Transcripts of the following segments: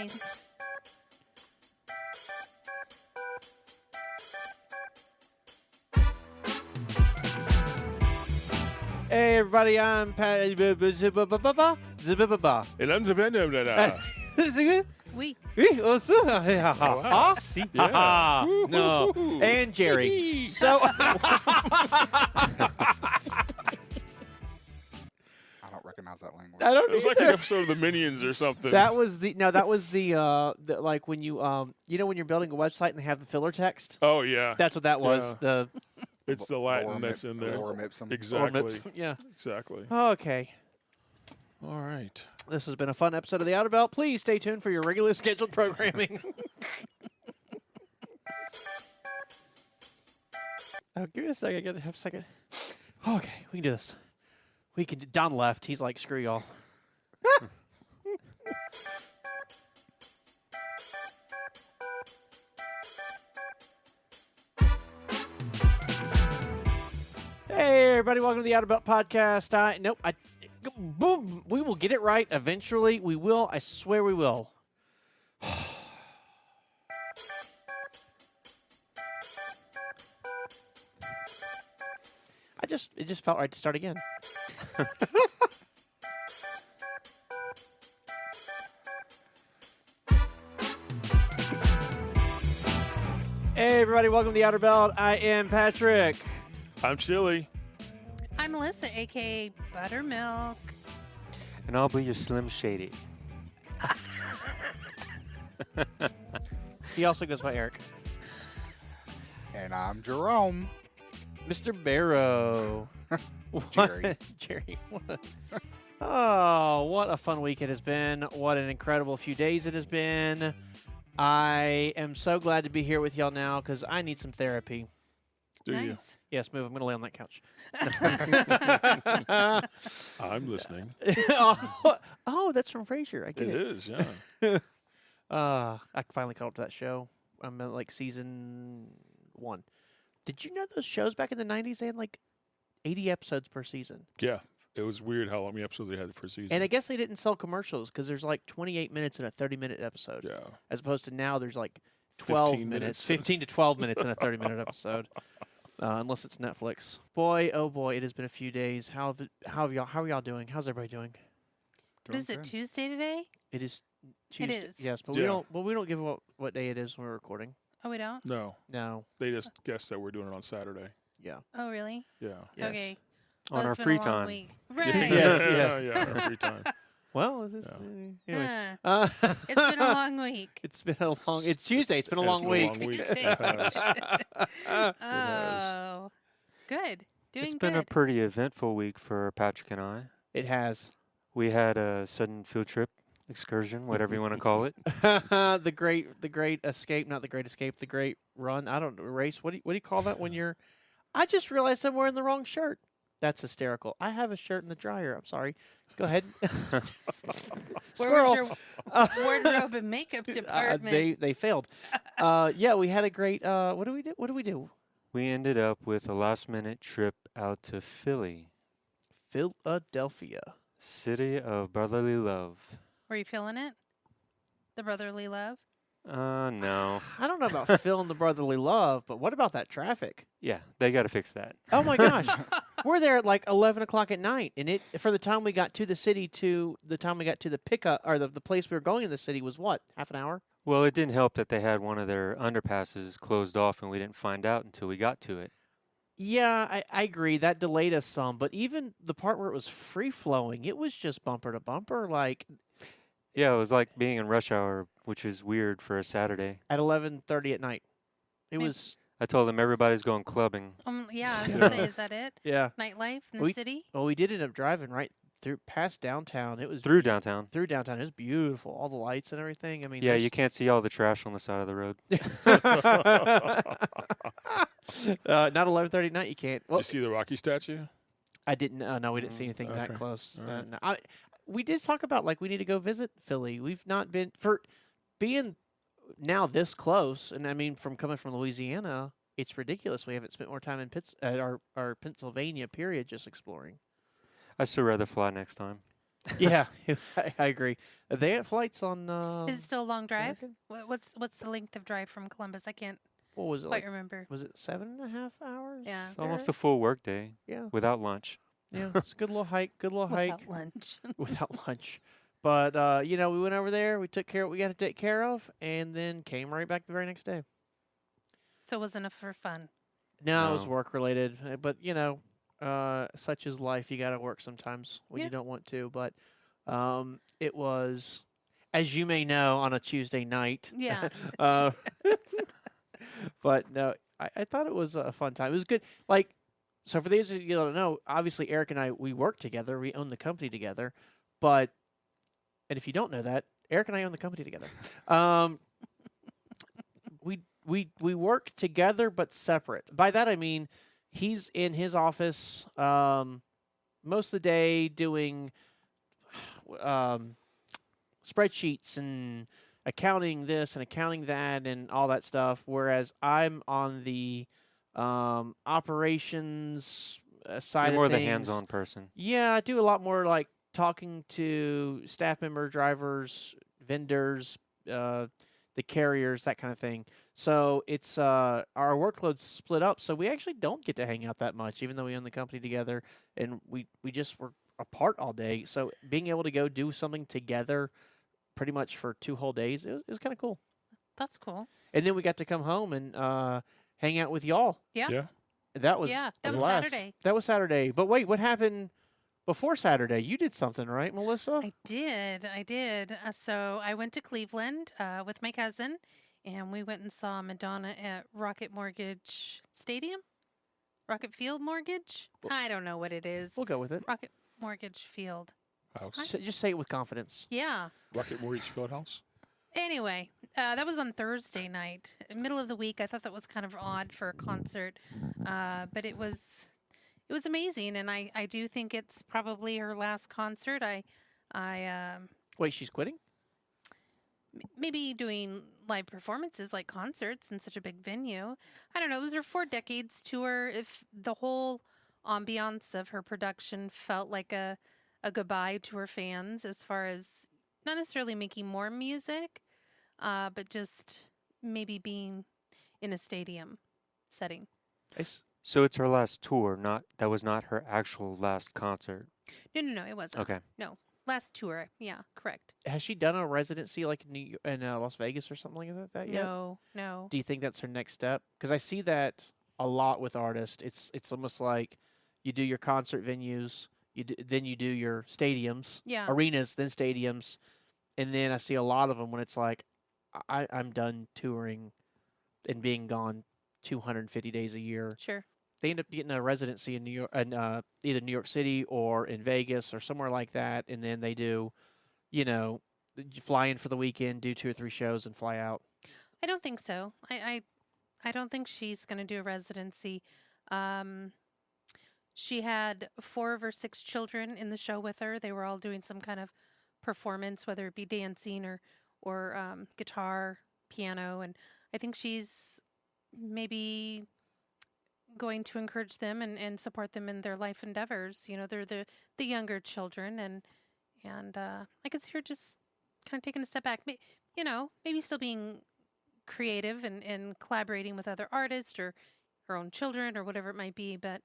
Nice. Hey everybody, I'm Pat. And I'm Zavenda. We. Wow. Yeah. No, and Jerry. So I don't recognize that language. I don't. It's like an either. episode of the Minions or something. That was the like when you when you're building a website and they have the filler text. Oh, yeah. That's what that was. Yeah. The It's the Latin that's in there. Lorem ipsum. Exactly. yeah. Exactly. Okay. All right. This has been a fun episode of the Outer Belt. Please stay tuned for your regularly scheduled programming. Oh, give me a second. I gotta have a second. Okay, we can do this. We can. Don left. He's like, screw y'all. Hey, everybody. Welcome to the Outer Belt Podcast. Boom. We will get it right eventually. We will. I swear we will. It just felt right to start again. Hey, everybody. Welcome to the Outer Belt. I am Patrick. I'm Chili. I'm Melissa, a.k.a. Buttermilk. And I'll be your Slim Shady. He also goes by Eric. And I'm Jerome. Mr. Barrow. Jerry. Jerry. What a fun week it has been. What an incredible few days it has been. I am so glad to be here with y'all now because I need some therapy. Do Nice. Yes, move. I'm going to lay on that couch. you? I'm listening. oh, that's from Frasier. I get It it. is, yeah. I finally caught up to that show. I'm at like season 1. Did you know those shows back in the 90s, they had like 80 episodes per season? Yeah. It was weird how many episodes they had for a season. And I guess they didn't sell commercials because there's like 28 minutes in a 30-minute episode. Yeah. As opposed to now the's like 12 15 minutes, minutes. 15 to 12 minutes in a 30-minute episode. Unless it's Netflix. Boy, oh boy, it has been a few days. How are y'all doing? How's everybody doing? What is it, Tuesday today? It is Tuesday. is. Yes, but Yeah. we don't give what day it is when we're recording. Oh, we don't? No. No. They just guessed that we're doing it on Saturday. Yeah. Oh, really? Yeah. Yes. Okay. On Well, our it's been free a long time. week. Right. Yes, yeah. Yeah, our free time. Well, this is Yeah. anyways. It's been a long week. It's Tuesday. It's been a It's long been a week. long week. Tuesday. It has. Oh. Good. Doing It's been good. a pretty eventful week for Patrick and I. It has. We had a sudden field trip, excursion, whatever you want to call it. the great escape, not the great escape, the great run. I don't know, race. What do you call that when you're? I just realized I'm wearing the wrong shirt. That's hysterical. I have a shirt in the dryer. I'm sorry. Go ahead. Where Squirrel. was your wardrobe and makeup department? They failed. Yeah, we had a great. What do we do? We ended up with a last-minute trip out to Philly, Philadelphia. city of brotherly love. Were you feeling it? The brotherly love? No. I don't know about feeling the brotherly love, but what about that traffic? Yeah, they got to fix that. Oh my gosh, we're there at like 11 o'clock at night, and for the time we got to the city to the time we got to the pickup or the place we were going in the city was what, half an hour? Well, it didn't help that they had one of their underpasses closed off, and we didn't find out until we got to it. Yeah, I agree. That delayed us some, but even the part where it was free flowing, it was just bumper to bumper, like Yeah, it was like being in rush hour, which is weird for a Saturday. at 11:30 at night. It Maybe- was I told them everybody's going clubbing. Yeah, I was going to say, is that it? yeah. Nightlife in the We- city? Well, we did end up driving right through past downtown. It was Through downtown. Through downtown. It was beautiful. All the lights and everything. I mean, Yeah, there's- you can't see all the trash on the side of the road. Not 11:30 at night. You can't. Did Well, you see the Rocky statue? I didn't. No, we didn't see anything that okay. close. All right. No. We did talk about like we need to go visit Philly. We've not been for being now this close, and I mean coming from Louisiana, it's ridiculous. We haven't spent more time in our Pennsylvania period just exploring. I'd still rather fly next time. Yeah, I agree. They had flights on. Is it still a long drive? American? What's the length of drive from Columbus? I can't What was it quite like? remember. Was it 7.5 hours? Yeah. It's almost a Eric? full work day Yeah, without lunch. yeah. It's a good little hike. Good little hike Without lunch. without lunch. But we went over there. We took care of what we got to take care of, and then came right back the very next day. So it wasn't enough for fun. No, it was No. work related. But such is life. You got to work sometimes when Yeah. you don't want to. But it was, as you may know, on a Tuesday night. Yeah. uh, but no, I thought it was a fun time. It was good. Like, so for those of you that don't know, obviously Eric and I, we work together. We own the company together. But, and if you don't know that, Eric and I own the company together. We work together but separate. By that I mean he's in his office most of the day doing spreadsheets and accounting this and accounting that and all that stuff, whereas I'm on the operations side You're more of the things. hands-on person. Yeah, I do a lot more like talking to staff member, drivers, vendors, the carriers, that kind of thing. So it's our workload's split up, so we actually don't get to hang out that much, even though we own the company together, and we just were apart all day. So being able to go do something together, pretty much for 2 whole days, it was kind of cool. That's cool. And then we got to come home and hang out with y'all. Yeah. Yeah. That was Yeah, a that was blast. Saturday. That was Saturday. But wait, what happened before Saturday? You did something, right, Melissa? I did. So I went to Cleveland with my cousin, and we went and saw Madonna at Rocket Mortgage Stadium? Rocket Field Mortgage? I don't know what it is. We'll go with it. Rocket Mortgage Field. House. Just say it with confidence. Yeah. Rocket Mortgage Fieldhouse. Anyway, that was on Thursday night, middle of the week. I thought that was kind of odd for a concert, but it was amazing, and I do think it's probably her last concert. Wait, she's quitting? Maybe doing live performances like concerts in such a big venue. I don't know. It was her 4 decades tour. If the whole ambiance of her production felt like a goodbye to her fans, as far as not necessarily making more music, but just maybe being in a stadium setting. So it's her last tour, that was not her actual last concert. No, it wasn't. Okay. No, last tour. Yeah, correct. Has she done a residency like in Las Vegas or something like that yet? No. Do you think that's her next step? Because I see that a lot with artists. It's almost like you do your concert venues, then you do your stadiums, Yeah. arenas, then stadiums, and then I see a lot of them when it's like I'm done touring and being gone 250 days a year. Sure. They end up getting a residency in New York, and either New York City or in Vegas or somewhere like that, and then they do, you fly in for the weekend, do 2 or 3 shows, and fly out. I don't think so. I don't think she's going to do a residency. She had 4 of her 6 children in the show with her. They were all doing some kind of performance, whether it be dancing or guitar, piano, and I think she's maybe going to encourage them and support them in their life endeavors. They're the younger children, and I could see her just kind of taking a step back. Maybe still being creative and collaborating with other artists or her own children or whatever it might be, but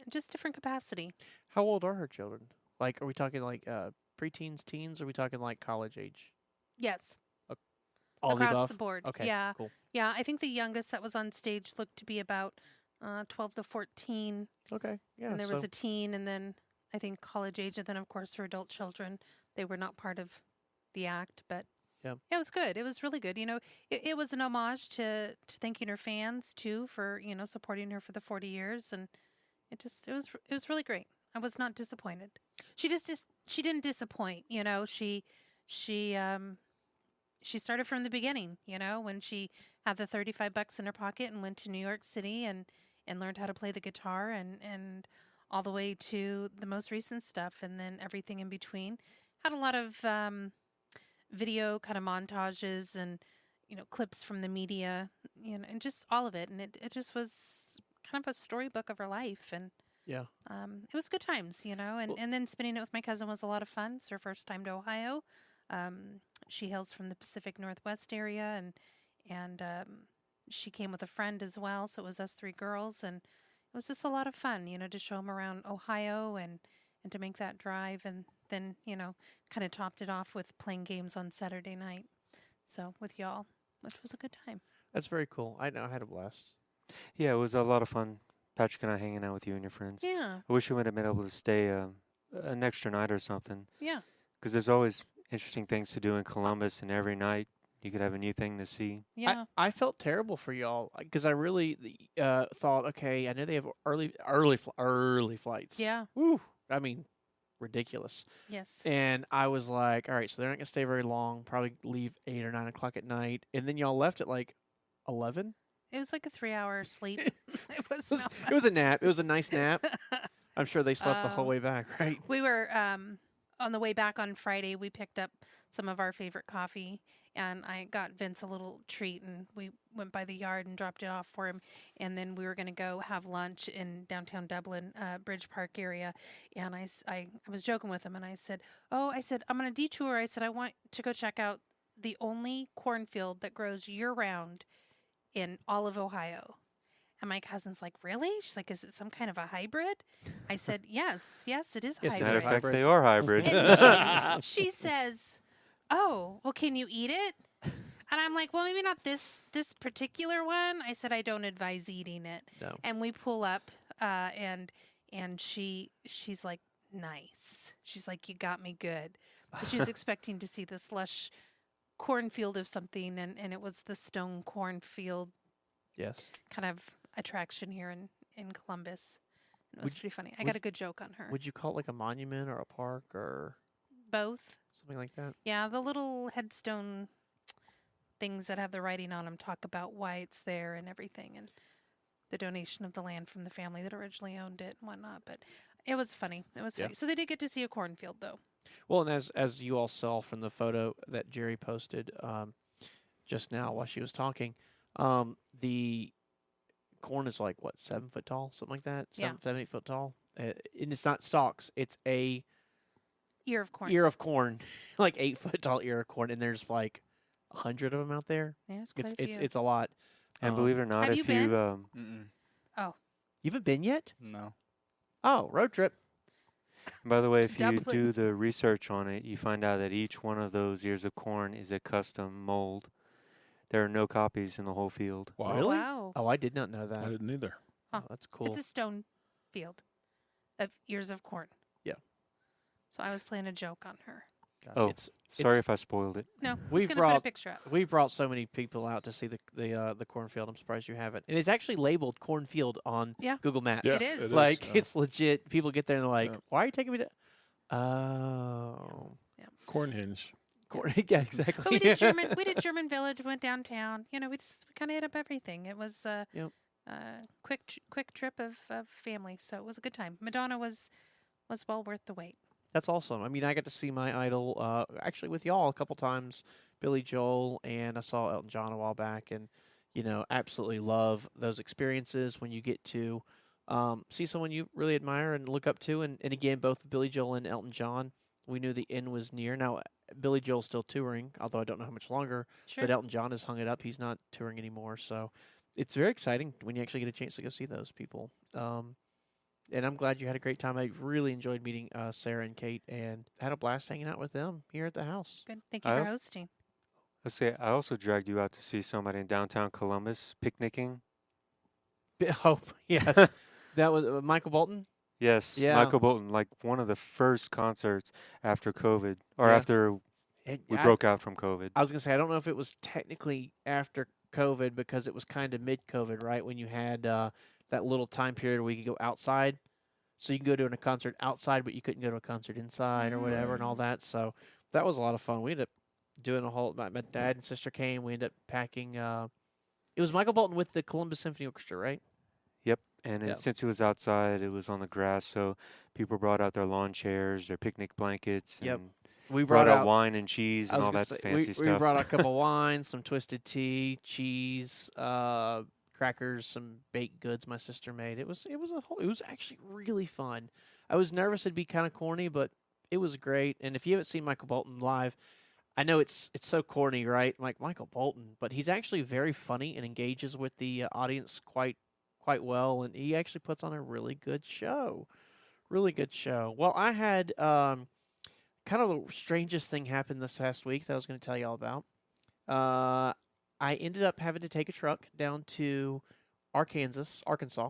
just different capacity. How old are her children? Like, are we talking like preteens, teens? Or are we talking like college age? Yes, All the across above? the board. Okay, Yeah, cool. yeah. I think the youngest that was on stage looked to be about 12 to 14, Okay, yeah. and there was so a teen, and then I think college age, and then of course for adult children, they were not part of the act, but Yeah. it was good. It was really good. It was an homage to thanking her fans too for supporting her for the 40 years, and it was really great. I was not disappointed. She she didn't disappoint. She started from the beginning. When she had the $35 in her pocket and went to New York City and learned how to play the guitar and all the way to the most recent stuff, and then everything in between. Had a lot of video kind of montages and clips from the media, and just all of it, and it just was kind of a storybook of her life, and Yeah. It was good times, and then spending it with my cousin was a lot of fun. It's her first time to Ohio. She hails from the Pacific Northwest area, and she came with a friend as well. So it was us three girls, and it was just a lot of fun, to show them around Ohio and to make that drive, and then kind of topped it off with playing games on Saturday night. So with y'all, which was a good time. That's very cool. I know. I had a blast. Yeah, it was a lot of fun. Patrick and I hanging out with you and your friends. Yeah, I wish we would have been able to stay an extra night or something. yeah. Because there's always interesting things to do in Columbus, and every night you could have a new thing to see. Yeah. I felt terrible for y'all because I really thought, okay, I know they have early flights. Yeah. Woo. I mean, ridiculous. Yes. And I was like, all right, so they're not gonna stay very long. Probably leave 8 or 9 o'clock at night, and then y'all left at like 11. It was like a 3-hour sleep. It was. It was a nap. It was a nice nap. I'm sure they slept the whole Um, way back, right? We were on the way back on Friday. We picked up some of our favorite coffee, and I got Vince a little treat, and we went by the yard and dropped it off for him. And then we were going to go have lunch in downtown Dublin, Bridge Park area. And I was joking with him, and I said, I'm going to detour. I said, I want to go check out the only cornfield that grows year-round in all of Ohio. And my cousin's like, really? She's like, is it some kind of a hybrid? I said, yes, it is a Yes, it Matter hybrid. of fact, Hybrid. they are hybrid. And she says, oh, well, can you eat it? And I'm like, well, maybe not this particular one. I said, I don't advise eating it. No. And we pull up, and she's like, nice. She's like, you got me good. But she was expecting to see this lush cornfield of something, and it was the stone cornfield Yes. kind of attraction here in Columbus. It was Would- pretty funny. I would- got a good joke on her. Would you call it like a monument or a park or Both. something like that? Yeah, the little headstone things that have the writing on them talk about why it's there and everything, and the donation of the land from the family that originally owned it and whatnot. But it was funny. It was Yeah. funny. So they did get to see a cornfield, though. Well, and as you all saw from the photo that Jerry posted just now while she was talking, the corn is like what, 7 foot tall, something like that, Yeah. 7, 8 foot tall, and it's not stalks; it's a Ear of corn. ear of corn, like 8 foot tall ear of corn, and there's like 100 of them out there. Yeah, it's quite a few. It's a lot. And believe it or not, Have if you been? Mm-mm. You haven't been yet? No. Oh, road trip. by the way, To if you Dublin. do the research on it, you find out that each one of those ears of corn is a custom mold. There are no copies in the whole field. Wow. Really? Wow. Oh, I did not know I that. didn't either. Oh, that's cool. It's a stone field of ears of corn. Yeah. So I was playing a joke on her. Oh, It's Sorry if I spoiled it. No, I was We've going to put a brought- picture up. We've brought so many people out to see the cornfield. I'm surprised you haven't. And it's actually labeled cornfield on Yeah. Google Maps. Yeah, It is. Like yeah. it's legit. People get there and they're like, Yeah. "Why are you taking me to?" Oh, Corn hinge. corn. Yeah, exactly. But we did German. We did German Village. Went downtown. We kind of hit up everything. It was Yep. quick trip of family. So it was a good time. Madonna was well worth the wait. That's awesome. I mean, I got to see my idol actually with y'all a couple times, Billy Joel, and I saw Elton John a while back, and absolutely love those experiences when you get to see someone you really admire and look up to, and again, both Billy Joel and Elton John, we knew the end was near. Now, Billy Joel's still touring, although I don't know how much longer, Sure. but Elton John has hung it up. He's not touring anymore, so it's very exciting when you actually get a chance to go see those people. And I'm glad you had a great time. I really enjoyed meeting Sarah and Kate and had a blast hanging out with them here at the house. Good. Thank you I for als- hosting. Let's say I also dragged you out to see somebody in downtown Columbus picnicking. Oh, yes. That was Michael Bolton? Yes, Yeah. Michael Bolton, like one of the first concerts after COVID, or Yeah. after we broke out from COVID. I was going to say, I don't know if it was technically after COVID because it was kind of mid-COVID, right, when you had that little time period where you could go outside. So you can go to a concert outside, but you couldn't go to a concert inside or whatever and all that. So that was a lot of fun. We ended up doing a whole – my dad and sister came. We ended up packing it was Michael Bolton with the Columbus Symphony Orchestra, right? Yep, and Yeah. since it was outside, it was on the grass, so people brought out their lawn chairs, their picnic blankets, Yep. and We brought out wine and cheese I and was all gonna that say, fancy we stuff. brought out a cup of wine, some twisted tea, cheese, crackers, some baked goods my sister made. It was actually really fun. I was nervous it'd be kind of corny, but it was great. And if you haven't seen Michael Bolton live, I know it's so corny, right? Like Michael Bolton, but he's actually very funny and engages with the audience quite well, and he actually puts on a really good show. Really good show. Well, I had kind of the strangest thing happen this past week that I was going to tell you all about. I ended up having to take a truck down to Arkansas,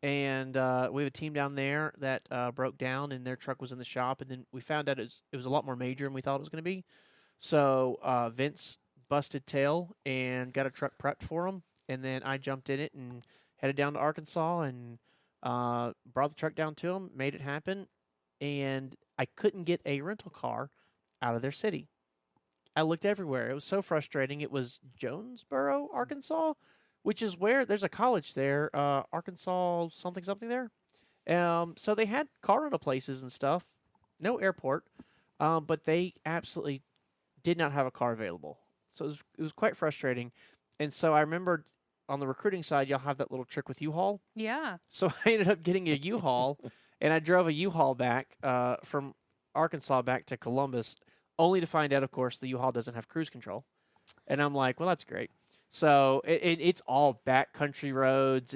and we have a team down there that broke down, and their truck was in the shop, and then we found out it was a lot more major than we thought it was going to be. So Vince busted tail and got a truck prepped for him, and then I jumped in it and headed down to Arkansas and brought the truck down to him, made it happen, and I couldn't get a rental car out of their city. I looked everywhere. It was so frustrating. It was Jonesboro, Arkansas, which is where there's a college there, Arkansas something there. So they had car rental places and stuff, no airport, but they absolutely did not have a car available. So it was quite frustrating. And so I remembered on the recruiting side, y'all have that little trick with U-Haul. Yeah. So I ended up getting a U-Haul, and I drove a U-Haul back from Arkansas back to Columbus, only to find out, of course, the U-Haul doesn't have cruise control. And I'm like, well, that's great. So it's all backcountry roads,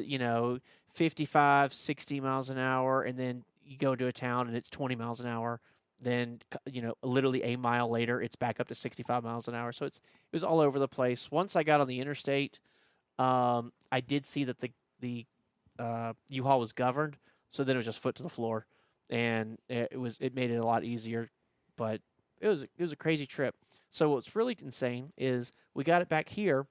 55, 60 miles an hour, and then you go into a town and it's 20 miles an hour. Then, literally a mile later, it's back up to 65 miles an hour. So it was all over the place. Once I got on the interstate, I did see that the U-Haul was governed, so then it was just foot to the floor, and it made it a lot easier. But it was a crazy trip. So what's really insane is we got it back here.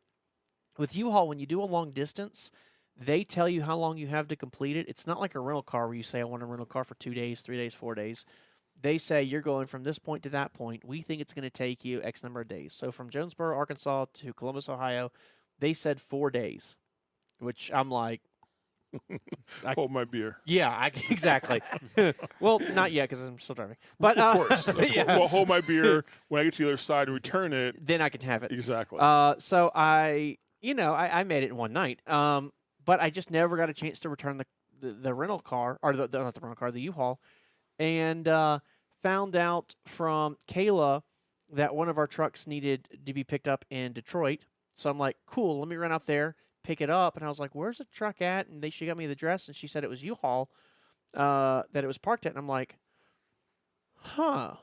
With U-Haul, when you do a long distance, they tell you how long you have to complete it. It's not like a rental car where you say, I want a rental car for 2 days, 3 days, 4 days. They say you're going from this point to that point. We think it's going to take you X number of days. So from Jonesboro, Arkansas to Columbus, Ohio, they said 4 days, which I'm like, Hold my beer. yeah, exactly. Well, not yet because I'm still driving. But Of course. yeah. Well, hold my beer when I get to the other side and return it. Then I can have it. Exactly. So I made it in one night. But I just never got a chance to return the rental car, or not the rental car, the U-Haul, and found out from Kayla that one of our trucks needed to be picked up in Detroit. So I'm like, cool, let me run out there, pick it up. And I was like, where's the truck at? And she got me the address, and she said it was U-Haul that it was parked at. And I'm like, huh.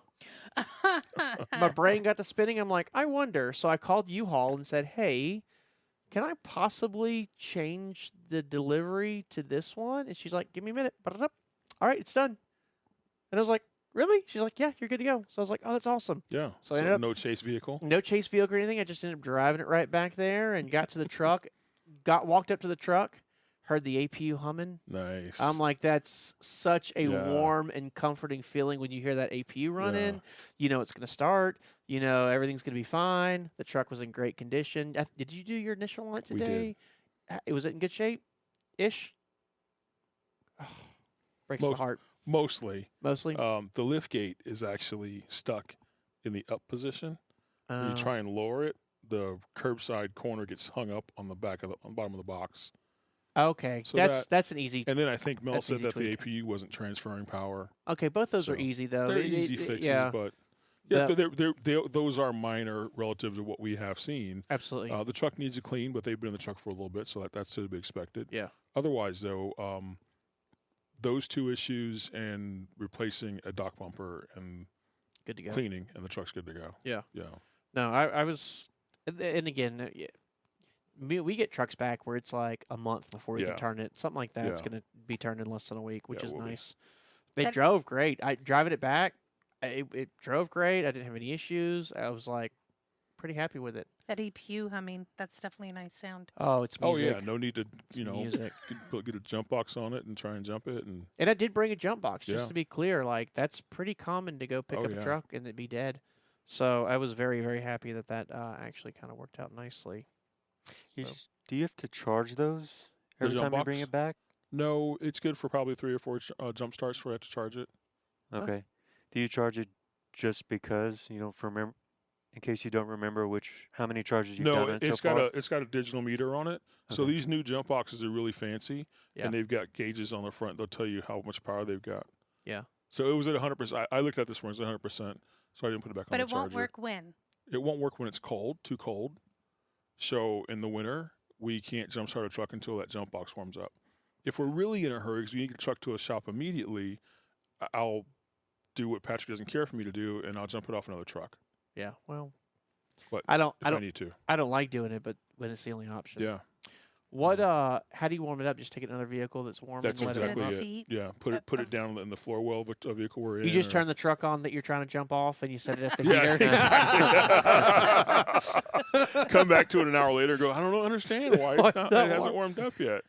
My brain got to spinning. I'm like, I wonder. So I called U-Haul and said, hey, can I possibly change the delivery to this one? And she's like, give me a minute. All right, it's done. And I was like, really? She's like, yeah, you're good to go. So I was like, oh, that's awesome. Yeah. So I ended up, no chase vehicle. no chase vehicle or anything. I just ended up driving it right back there and got to the truck, walked up to the truck, heard the APU humming. Nice. I'm like, that's such a Yeah. warm and comforting feeling when you hear that APU running. You know it's going to start. You know everything's going to be fine. The truck was in great condition. Did you do your initial on it We today? Was it in good shape? Ish? Oh, breaks the heart. Mostly. Mostly? The lift gate is actually stuck in the up position. When you try and lower it, the curbside corner gets hung up on the on the bottom of the box. Okay, So that's an easy. And then I think Mel That's said easy that tweak. the APU wasn't transferring power. Okay, both those are So, easy though. They're easy fixes, yeah, but those are minor relative to what we have seen. absolutely. The truck needs a clean, but they've been in the truck for a little bit, so that's to be expected. Yeah. Otherwise, though, those two issues and replacing a dock bumper and Good to go. cleaning, and the truck's good to go. Yeah. Yeah. No, I was, and again, we get trucks back where it's like a month before we Yeah. can turn it. Something like that's Yeah. going to be turned in less than a week, which Yeah, is it will be. nice. They That- drove great. Driving it back, it drove great. I didn't have any issues. I was like pretty happy with it. That APU humming, that's definitely a nice sound. Oh, it's Oh music. yeah, no need to It's get, music. get a jump box on it and try and jump it, and And I did bring a jump box, just Yeah. to be clear. Like, that's pretty common to go pick Oh, up a yeah. truck and it be dead. So I was very, very happy that actually kind of worked out nicely. So- Do you have to charge those The every jump time you bring box? it back? no, it's good for probably 3 or 4 jump starts for it to charge it. Oh. Okay. Do you charge it just because, for in case you don't remember how many charges you've No, done on it it's so far? it's got a digital meter on it. So Okay. these new jump boxes are really fancy, Yeah. and they've got gauges on the front. They'll tell you how much power they've got. Yeah. So it was at 100%. I looked at this one; it's at 100%. So I didn't put it back But on it the won't charger. work when? It won't work when it's cold, too cold. So in the winter, we can't jump start a truck until that jump box warms up. If we're really in a hurry, because we need the truck to a shop immediately, I'll do what Patrick doesn't care for me to do, and I'll jump it off another truck Yeah. Well, But I don't. if I need to. I don't like doing it, but when it's the only option. Yeah, What? How do you warm it up? Just take another vehicle that's warm. that's and let exactly it warm it. up? Feet. Yeah, put it down in the floor well of a vehicle we're in. You just or- turn the truck on that you're trying to jump off, and you set it at the Yeah, heater. exactly. Come back to it an hour later. Go. I don't understand why Why it's not. not It hasn't warmed up yet.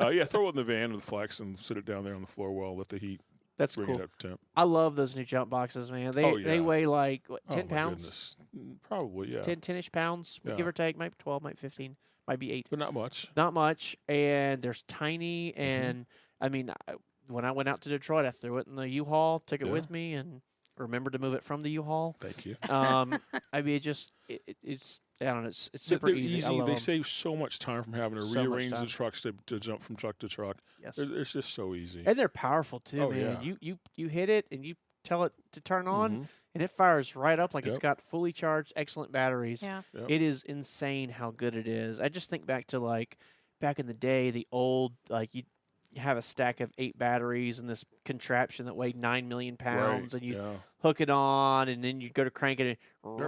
Yeah, throw it in the van with Flex and sit it down there on the floor well. Let the heat That's bring cool. it up to temp. I love those new jump boxes, man. They Oh, yeah. they weigh like what, 10 Oh, my pounds, goodness. Probably, yeah. 10-ish pounds, Yeah. give or take, maybe 12, maybe 15, might be 8. But not much. Not much, and they're tiny. Mm-hmm. And I mean, when I went out to Detroit, I threw it in the U-Haul, took it Yeah. with me, and remembered to move it from the U-Haul. Thank you. I mean, it's I don't know, it's super They're easy. I love They 'em. save so much time from having to So much rearrange the time. trucks to jump from truck to truck. Yes. It's just so easy. And they're powerful too, Oh, man. yeah. You hit it and you tell it to turn on, Mhm. and it fires right up like it's Yep. got fully charged, excellent batteries. Yeah. Yep. It is insane how good it is. I just think back to like back in the day, the old like you have a stack of 8 batteries and this contraption that weighed 9 million pounds, Right, and you yeah. hook it on, and then you go to crank it, and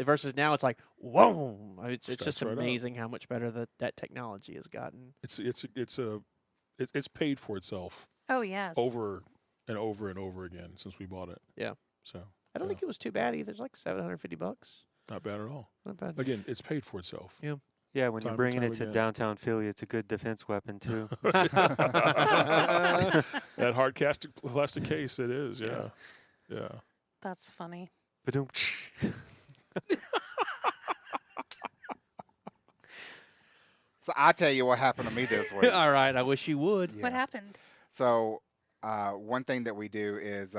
versus now it's like whoa! It's just Starts right up. amazing how much better that technology has gotten. It's paid for itself Oh, yes. over and over and over again since we bought it. Yeah. So I don't Yeah. think it was too bad either. It's like $750. not bad at all. Not bad. Again, it's paid for itself. Yeah. Yeah, when Time you're and bringing time it to again. downtown Philly, it's a good defense weapon too. That hard plastic case, it is. Yeah. Yeah. That's funny. Ba-doom. So I tell you what happened to me this week. All right. I wish you would. Yeah. What happened? So one thing that we do is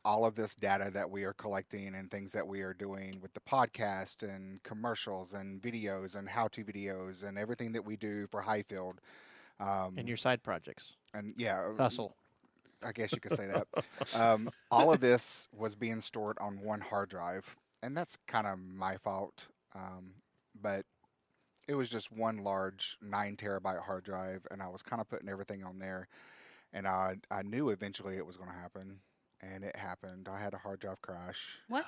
all of this data that we are collecting and things that we are doing with the podcast and commercials and videos and how-to videos and everything that we do for Hyfield. And your side projects. And yeah, Hustle. I guess you could say that. All of this was being stored on one hard drive, and that's kind of my fault. But it was just one large 9 terabyte hard drive, and I was kind of putting everything on there. And I knew eventually it was going to happen, and it happened. I had a hard drive crash. What?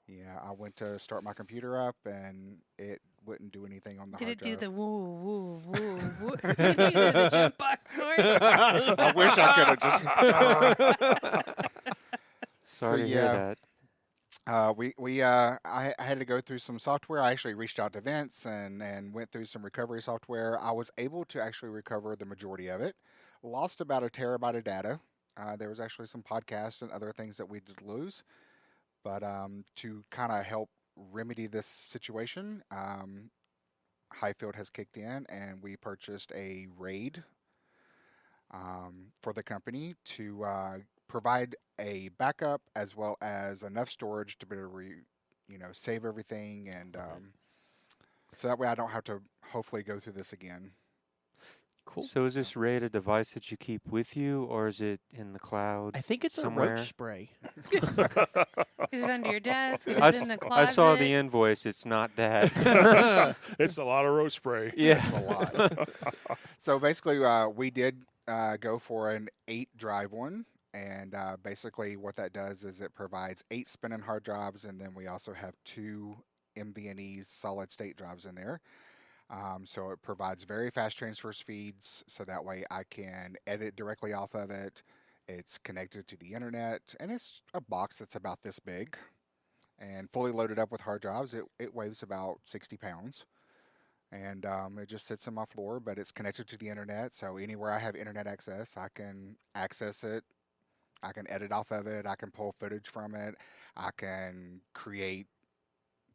Yeah, I went to start my computer up, and it wouldn't do anything on the Did hard it drive. do the woo, woo, woo, woo? Did you do the jump box for it? I wish I could have just. Sorry to hear yeah. that. I had to go through some software. I actually reached out to Vince and went through some recovery software. I was able to actually recover the majority of it. Lost about 1 terabyte of data. There was actually some podcasts and other things that we did lose. But to kind of help remedy this situation, Hyfield has kicked in, and we purchased a RAID for the company to provide a backup as well as enough storage to be able to save everything, and so that way I don't have to hopefully go through this again. Cool. So is this RAID a device that you keep with you, or is it in the cloud? I think it's somewhere? a roach spray. Is it under your desk? Is I, it in the I closet? saw the invoice. It's not that. It's a lot of road spray. Yeah. It's a lot. So basically, we did go for an 8-drive one. And basically what that does is it provides 8 spinning hard drives, and then we also have 2 MVNEs solid state drives in there. So it provides very fast transfer speeds, so that way I can edit directly off of it. It's connected to the internet, and it's a box that's about this big. And fully loaded up with hard drives, it weighs about 60 pounds. And it just sits on my floor, but it's connected to the internet, so anywhere I have internet access, I can access it. I can edit off of it. I can pull footage from it. I can create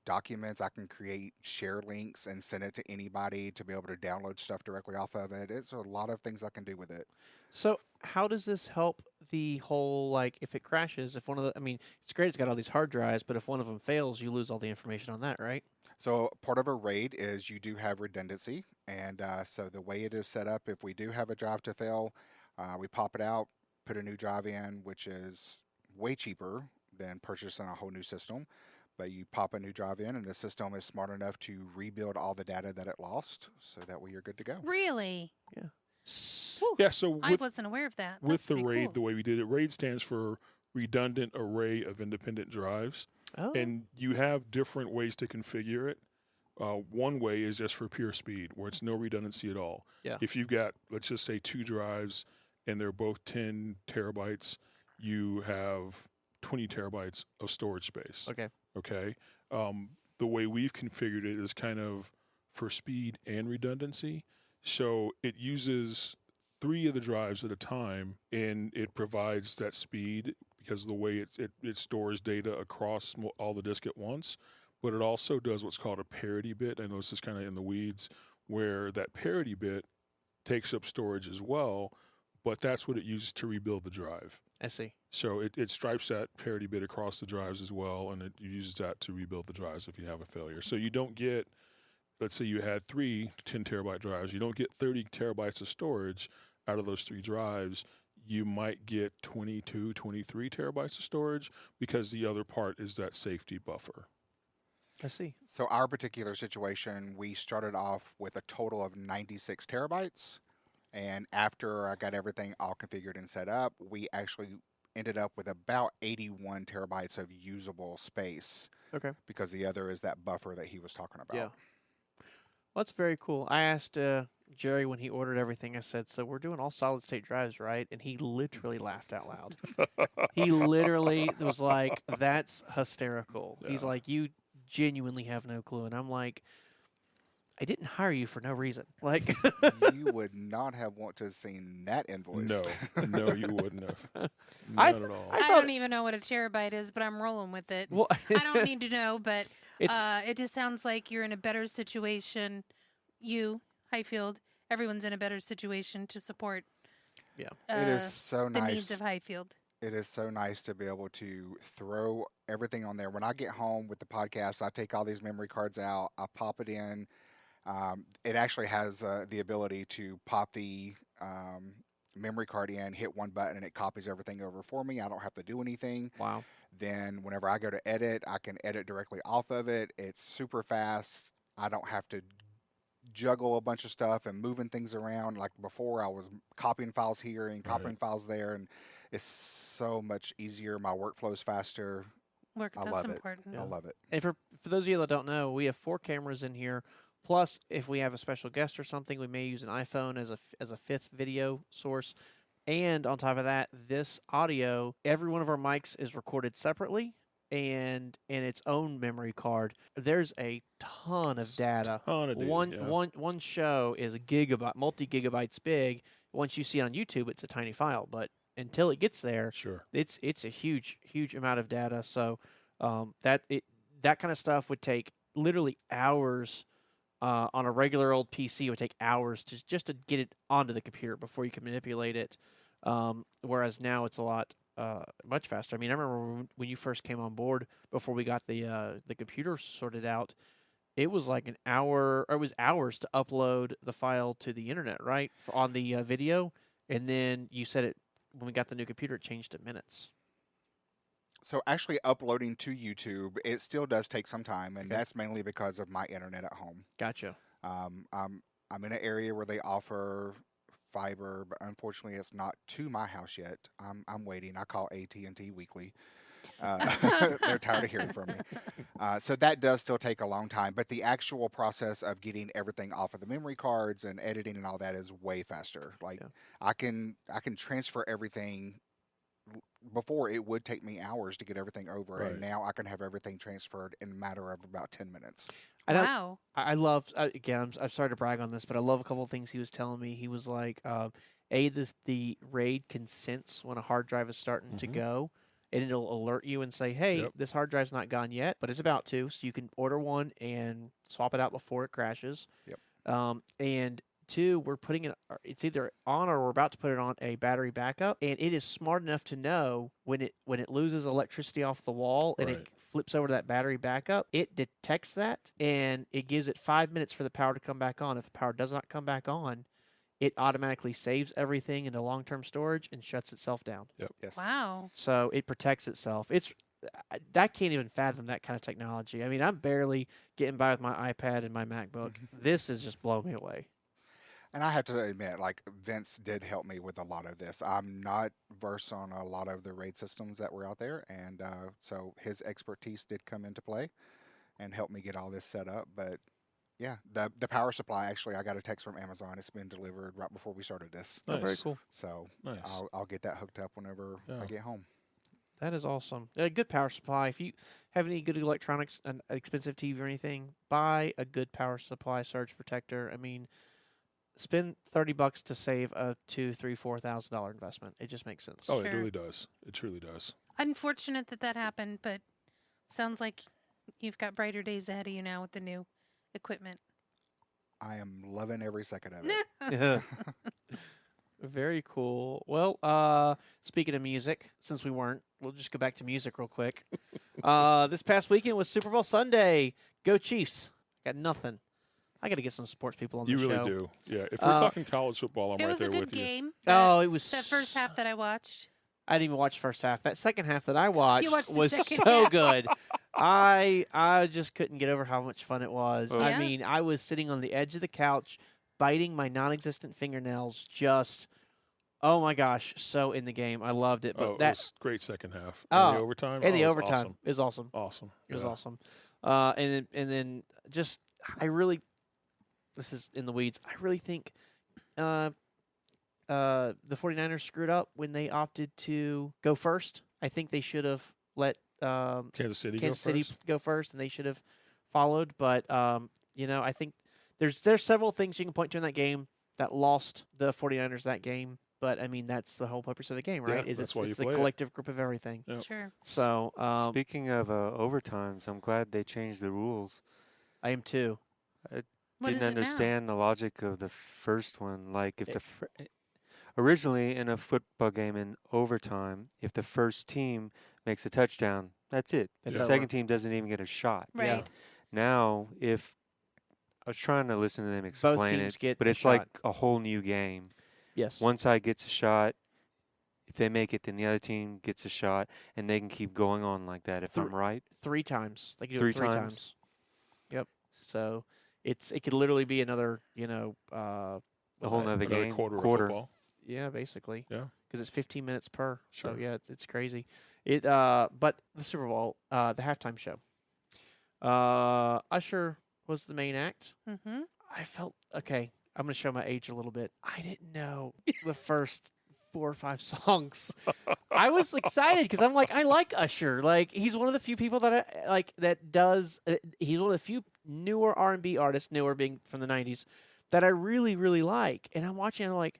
documents. I can create share links and send it to anybody to be able to download stuff directly off of it. It's a lot of things I can do with it. So how does this help the whole, like, if it crashes, if one of the, I mean, it's great it's got all these hard drives, but if one of them fails, you lose all the information on that, right? So part of a RAID is you do have redundancy. And so the way it is set up, if we do have a drive to fail, we pop it out, put a new drive in, which is way cheaper than purchasing a whole new system. But you pop a new drive in, and the system is smart enough to rebuild all the data that it lost, so that way you're good to go. Really? Yeah. Whew. Yeah, so I with, wasn't aware of that. with That's the pretty RAID, cool. the way we did it, RAID stands for Redundant Array of Independent Drives. Oh. And you have different ways to configure it. One way is just for pure speed, where it's no redundancy at all. Yeah. If you've got, let's just say, 2 drives, and they're both 10 terabytes, you have 20 terabytes of storage space. Okay. Okay. The way we've configured it is kind of for speed and redundancy. So it uses 3 of the drives at a time, and it provides that speed because of the way it stores data across all the disk at once. But it also does what's called a parity bit. I know this is kind of in the weeds, where that parity bit takes up storage as well, but that's what it uses to rebuild the drive. I see. So it stripes that parity bit across the drives as well, and it uses that to rebuild the drives if you have a failure. So you don't get, let's say you had 3 10-terabyte drives, you don't get 30 terabytes of storage out of those 3 drives. You might get 22, 23 terabytes of storage because the other part is that safety buffer. I see. So our particular situation, we started off with a total of 96 terabytes. And after I got everything all configured and set up, we actually ended up with about 81 terabytes of usable space. Okay. Because the other is that buffer that he was talking about. Yeah. Well, that's very cool. I asked Jerry when he ordered everything, I said, so we're doing all solid state drives, right? And he literally laughed out loud. He literally was like, that's hysterical. Yeah. He's like, you genuinely have no clue. And I'm like, I didn't hire you for no reason. Like, You would not have want to have seen that invoice. No, you wouldn't have. I Not at all. I thought- don't even know what a terabyte is, but I'm rolling with it. well, I don't need to know, but it's it just sounds like you're in a better situation. You, Hyfield, everyone's in a better situation to support yeah. It is so the nice. needs of Hyfield. It is so nice to be able to throw everything on there. When I get home with the podcast, I take all these memory cards out, I pop it in. It actually has the ability to pop the memory card in, hit one button, and it copies everything over for me. I don't have to do anything. Wow. Then whenever I go to edit, I can edit directly off of it. It's super fast. I don't have to juggle a bunch of stuff and moving things around. Like before, I was copying files here and copying files there, and it's so much easier. My workflow's faster. Work, I that's love it. important. I love it. And for those of you that don't know, we have 4 cameras in here. Plus, if we have a special guest or something, we may use an iPhone as a 5th video source. And on top of that, this audio, every one of our mics is recorded separately and in its own memory card. There's a ton of data. Ton of data, One show is a gigabyte, multi-gigabytes big. Once you see it on YouTube, it's a tiny file. But until it gets there, Sure. it's a huge amount of data. So that kind of stuff would take literally hours. On a regular old PC, it would take hours just to get it onto the computer before you can manipulate it. Whereas now it's a lot much faster. I mean, I remember when you first came on board before we got the computer sorted out. It was like an hour, or it was hours to upload the file to the internet, right? On the video, and then you said it when we got the new computer, it changed to minutes. So actually uploading to YouTube, it still does take some time, and Okay. that's mainly because of my internet at home. Gotcha. I'm in an area where they offer fiber, but unfortunately, it's not to my house yet. I'm waiting. I call AT&T weekly. They're tired of hearing from me. So that does still take a long time, but the actual process of getting everything off of the memory cards and editing and all that is way faster. Like Yeah. I can transfer everything. Before it would take me hours to get everything over, Right. and now I can have everything transferred in a matter of about 10 minutes. Wow. I love again. I'm sorry to brag on this, but I love a couple of things he was telling me. He was like, the RAID can sense when a hard drive is starting to Mhm. go, and it'll alert you and say, hey, Yep. this hard drive's not gone yet, but it's about to. So you can order one and swap it out before it crashes. Yep. And 2, we're putting it, it's either on or we're about to put it on a battery backup, and it is smart enough to know when it loses electricity off the wall and Right. it flips over to that battery backup, it detects that and it gives it 5 minutes for the power to come back on. If the power does not come back on, it automatically saves everything into long-term storage and shuts itself down. Yes. Wow. So it protects itself. I can't even fathom that kind of technology. I mean, I'm barely getting by with my iPad and my MacBook. This is just blowing me away. And I have to admit, like, Vince did help me with a lot of this. I'm not versed on a lot of the RAID systems that were out there, and so his expertise did come into play and help me get all this set up. But yeah, the power supply, actually, I got a text from Amazon. It's been delivered right before we started this. Oh, very Nice. cool. So Nice. I'll get that hooked up whenever Yeah. I get home. That is awesome. A good power supply. If you have any good electronics, an expensive TV or anything, buy a good power supply surge protector. I mean, spend $30 to save a $2,000, $3,000, $4,000 investment. It just makes sense. Oh, it Sure. really does. It truly does. Unfortunate that happened, but sounds like you've got brighter days ahead of you now with the new equipment. I am loving every second of it. Very cool. Well, speaking of music, since we weren't, we'll just go back to music real quick. This past weekend was Super Bowl Sunday. Go Chiefs. Got nothing. I got to get some sports people on You the really show. do. Yeah. If we're talking college football, I'm It right was a there good with you. game. Oh, it was That first half that I watched. I didn't even watch the first half. That second half that I watched watched the was second so half. good. I just couldn't get over how much fun it was. Oh. I Yeah. mean, I was sitting on the edge of the couch, biting my non-existent fingernails. Just, oh my gosh, so in the game. I loved it. But Oh, it that was great second half. Oh, In the overtime? in the it was overtime Awesome. is awesome. Awesome. It was Yeah. awesome. And then just I really, this is in the weeds. I really think the 49ers screwed up when they opted to go first. I think they should have let Kansas City Kansas go City first? go first, and they should have followed. But I think there's several things you can point to in that game that lost the 49ers that game. But I mean, that's the whole purpose of the game, right? Yeah, Is that's it's why you it's the play it. collective group of everything. Yep. Sure. So Speaking of overtimes, I'm glad they changed the rules. I am too. What is Didn't it now? understand the logic of the first one. Like if originally in a football game in overtime, if the first team makes a touchdown, that's it. It's the over. second team doesn't even get a shot. Right. Yeah. Now, if I was trying to listen to them explain teams it, get but a it's like shot. a whole new game. Yes. One side gets a shot. If they make it, then the other team gets a shot, and they can keep going on like that. If I'm right, 3 times. They can do Three it 3 times? times. Yep. So it could literally be another, a whole nother Another game. quarter of football. yeah, basically. Yeah. Because it's 15 minutes per. So Sure. yeah, it's crazy. But the Super Bowl, the halftime show. Usher was the main act. Mm-hmm. I felt okay. I'm going to show my age a little bit. I didn't know the first 4 or 5 songs. I was excited because I'm like, I like Usher. Like, he's one of the few people that I like that does. He's one of the few newer R&B artists, newer being from the '90s, that I really, really like. And I'm watching, and I'm like,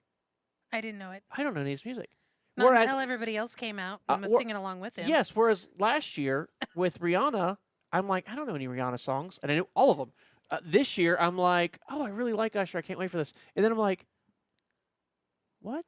I didn't know it. I don't know any of his music. Not until everybody else came out and was wh- singing along with him. Yes. Whereas last year with Rihanna, I'm like, I don't know any Rihanna songs, and I knew all of them. This year, I'm like, oh, I really like Usher. I can't wait for this. And then I'm like, what?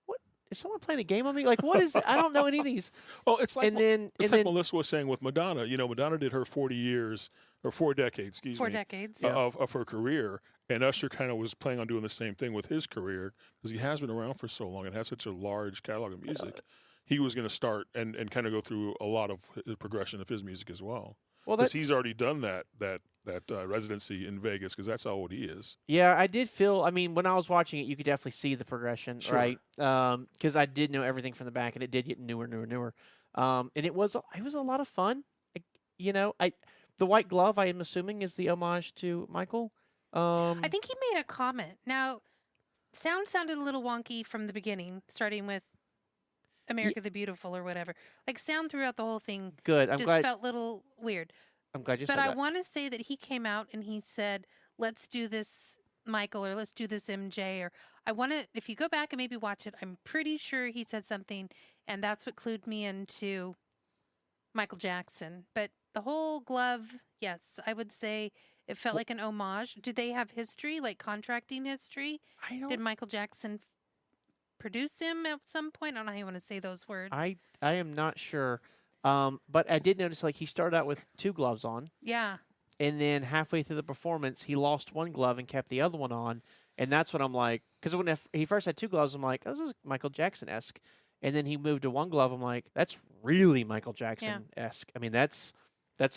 What is someone playing a game on me? Like, what is it? I don't know any of these. Well, it's like And then, it's like Melissa was saying with Madonna. You know, Madonna did her 40 years or 4 decades, excuse 4 me, decades. of her career, and Usher kind of was planning on doing the same thing with his career because he has been around for so long and has such a large catalog of music. He was going to start and kind of go through a lot of the progression of his music as well. well, Because that's, he's already done that residency in Vegas because that's how old he is. yeah, I did feel. I mean, when I was watching it, you could definitely see the progression, Sure. right? Because I did know everything from the back, and it did get newer. And it was a lot of fun. The white glove, I am assuming, is the homage to Michael. I think he made a comment. Now, sound sounded a little wonky from the beginning, starting with America the Beautiful or whatever. Like, sound throughout the whole thing Good. I'm just glad. felt a little weird. I'm glad you But said I that. want to say that he came out and he said, let's do this, Michael, or let's do this, MJ, or I want to, if you go back and maybe watch it, I'm pretty sure he said something, and that's what clued me into Michael Jackson. But the whole glove, yes, I would say it felt like an homage. Did they have history, like contracting history? I Did don't. Michael Jackson produce him at some point? I don't know how you want to say those words. I am not sure. But I did notice like he started out with 2 gloves on, Yeah. and then halfway through the performance, he lost one glove and kept the other one on, and that's what I'm like. Because when he first had 2 gloves, I'm like, oh, this is Michael Jackson esque, and then he moved to 1 glove. I'm like, that's really Michael Jackson esque. I mean, that's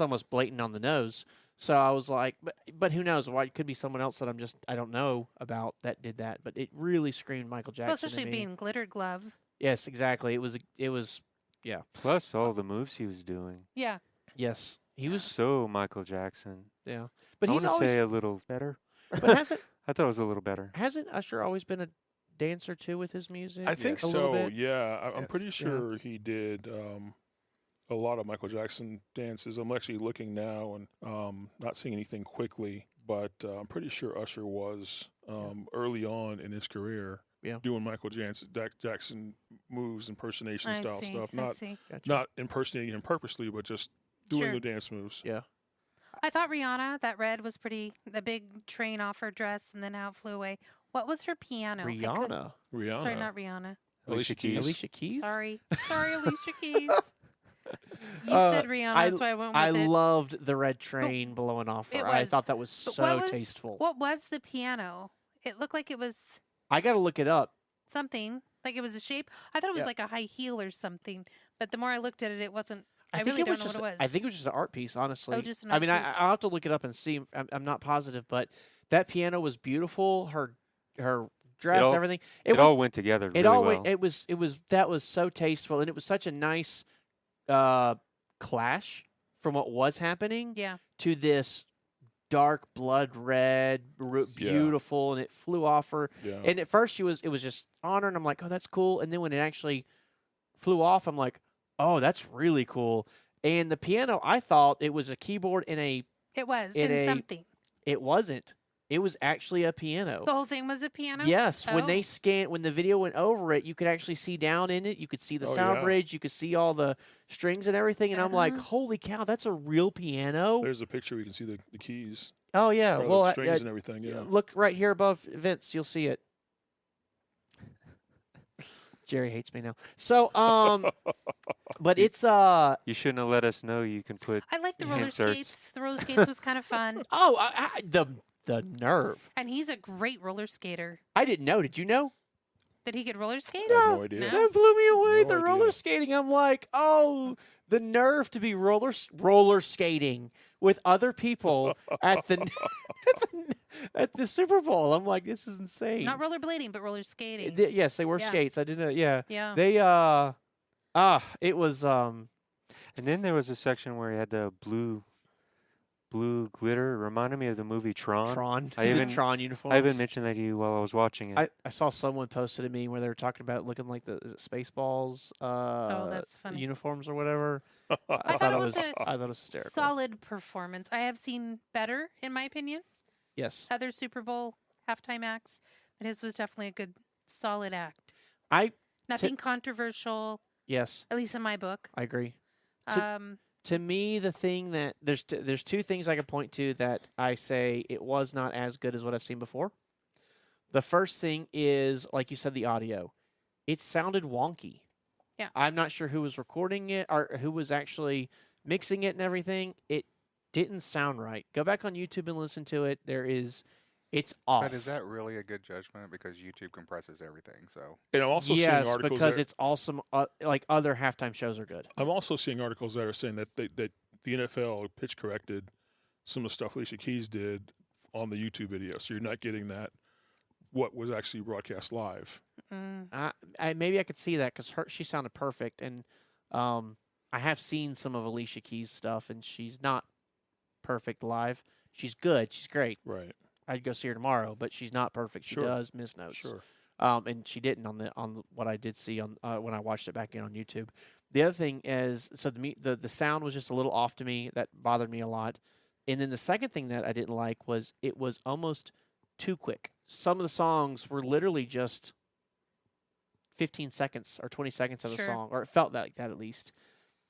almost blatant on the nose. So I was like, but who knows? Why it could be someone else that I don't know about that did that. But it really screamed Michael Jackson. Well, especially to me. being glitter glove. Yes, exactly. It was yeah. Plus all the moves he was doing. Yeah. Yes, he was So Michael Jackson. yeah. But I he's want to always say a little better. but hasn't I thought it was a little better. hasn't Usher always been a dancer too with his music? I think a little so. bit? Yeah, I'm Yes. pretty sure he did a lot of Michael Jackson dances. I'm actually looking now and not seeing anything quickly, but I'm pretty sure Usher was early on in his career doing Michael Jackson moves, impersonation I style see. stuff. I see. Gotcha. Not impersonating him purposely, but just doing Sure. the dance moves. Yeah. I thought Rihanna, that red was pretty, the big train off her dress and then how it flew away. What was her piano? I couldn't- Rihanna. Rihanna. Sorry, not Rihanna. Alicia Keys. Alicia Keys? Sorry. Sorry, Alicia Keys. You Uh, said Rihanna, so I went with I it. loved the red train blowing off It her. I was. thought that was But so tasteful. What was the piano? It looked like it was I got to look it up. something, like it was a shape. I thought it was Yeah. like a high heel or something. But the more I looked at it, it wasn't. I think really it don't was know just, what it was. I think it was just an art piece, honestly. Oh, just an I art mean, piece. I'll have to look it up and see. I'm not positive, but that piano was beautiful. Her dress, all- everything. It all went together It really all well. went, it was that was so tasteful, and it was such a nice clash from what was happening Yeah. to this dark blood red, beautiful, and it flew off her. Yeah. And at first it was just on her, and I'm like, oh, that's cool. And then when it actually flew off, I'm like, oh, that's really cool. And the piano, I thought it was a keyboard in a. It was In in a- something. It wasn't. It was actually a piano. The whole thing was a piano? Yes, when Oh. when the video went over it, you could actually see down in it. You could see the Oh, sound yeah. bridge. You could see all the strings and everything. And I'm like, Uh-huh. holy cow, that's a real piano. There's a picture where you can see the keys, Oh yeah, or well, the strings and everything. Yeah. look right here above Vince. You'll see it. Jerry hates me now. So, but it's You shouldn't have let us know you can put I like the roller inserts. skates. The roller skates was kind of fun. the nerve. And he's a great roller skater. I didn't know. Did you know? Did he get roller skate? I have no idea. No. That blew me away. No the roller idea. skating. I'm like, oh, the nerve to be roller skating with other people at the at the Super Bowl. I'm like, this is insane. Not rollerblading, but roller skating. Yes, they were Yeah. skates. I didn't know. Yeah, Yeah. they it was And then there was a section where he had the blue glitter. It reminded me of the movie Tron. Tron. I even- the Tron uniforms. I even mentioned that to you while I was watching it. I saw someone posted a meme where they were talking about looking like the is it Spaceballs that's funny. uniforms or whatever. I thought it was a I thought it was hysterical. solid performance. I have seen better, in my opinion, Yes. other Super Bowl halftime acts, but his was definitely a good, solid act. I Nothing controversial, yes, at least in my book. I agree. To- To me, the thing that there's 2 things I can point to that I say it was not as good as what I've seen before. The first thing is, like you said, the audio. It sounded wonky. Yeah. I'm not sure who was recording it or who was actually mixing it and everything. It didn't sound right. Go back on YouTube and listen to it. It's off. But is that really a good judgment? Because YouTube compresses everything. So And I'm also seeing yes, articles because that, it's awesome. Like other halftime shows are good. I'm also seeing articles that are saying that that the NFL pitch corrected some of the stuff Alicia Keys did on the YouTube video, so you're not getting that what was actually broadcast live. Maybe I could see that because she sounded perfect, and I have seen some of Alicia Keys' stuff, and she's not perfect live. She's good. She's great. Right. I'd go see her tomorrow, but she's not perfect. She Sure. does miss notes. Sure. And she didn't on what I did see on when I watched it back in on YouTube. The other thing is, so the sound was just a little off to me. That bothered me a lot. And then the second thing that I didn't like was it was almost too quick. Some of the songs were literally just 15 seconds or 20 seconds of a Sure. song, or it felt like that at least.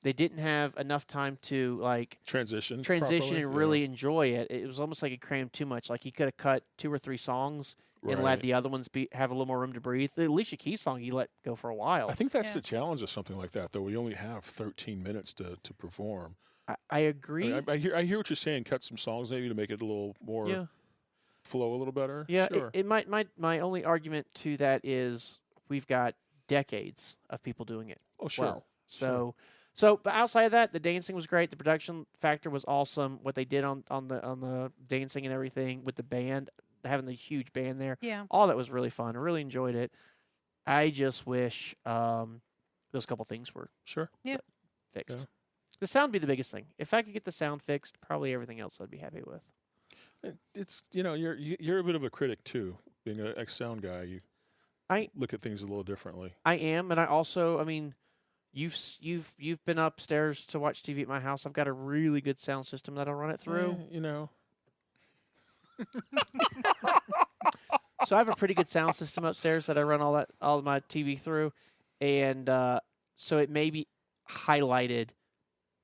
They didn't have enough time to like Transition transition properly, and really enjoy it. It was almost like it crammed too much. Like he could have cut 2 or 3 songs and let the other ones have a little more room to breathe. The Alicia Keys song he let go for a while. I think that's Yeah. the challenge of something like that, though. We only have 13 minutes to perform. I agree. I hear what you're saying. Cut some songs maybe to make it a little more yeah. flow a little better. Yeah, Sure. it might. My only argument to that is we've got decades of people doing it. Oh, sure. Well, Sure. but outside of that, the dancing was great. The production factor was awesome. What they did on the dancing and everything with the band, having the huge band there, Yeah. all that was really fun. I really enjoyed it. I just wish those couple things were Sure. fixed. Yeah. The sound would be the biggest thing. If I could get the sound fixed, probably everything else I'd be happy with. It's you're a bit of a critic too, being an ex-sound guy. You I- look at things a little differently. I am, and I also, I mean, you've been upstairs to watch TV at my house. I've got a really good sound system that I'll run it through. So I have a pretty good sound system upstairs that I run all of my TV through, and so it maybe highlighted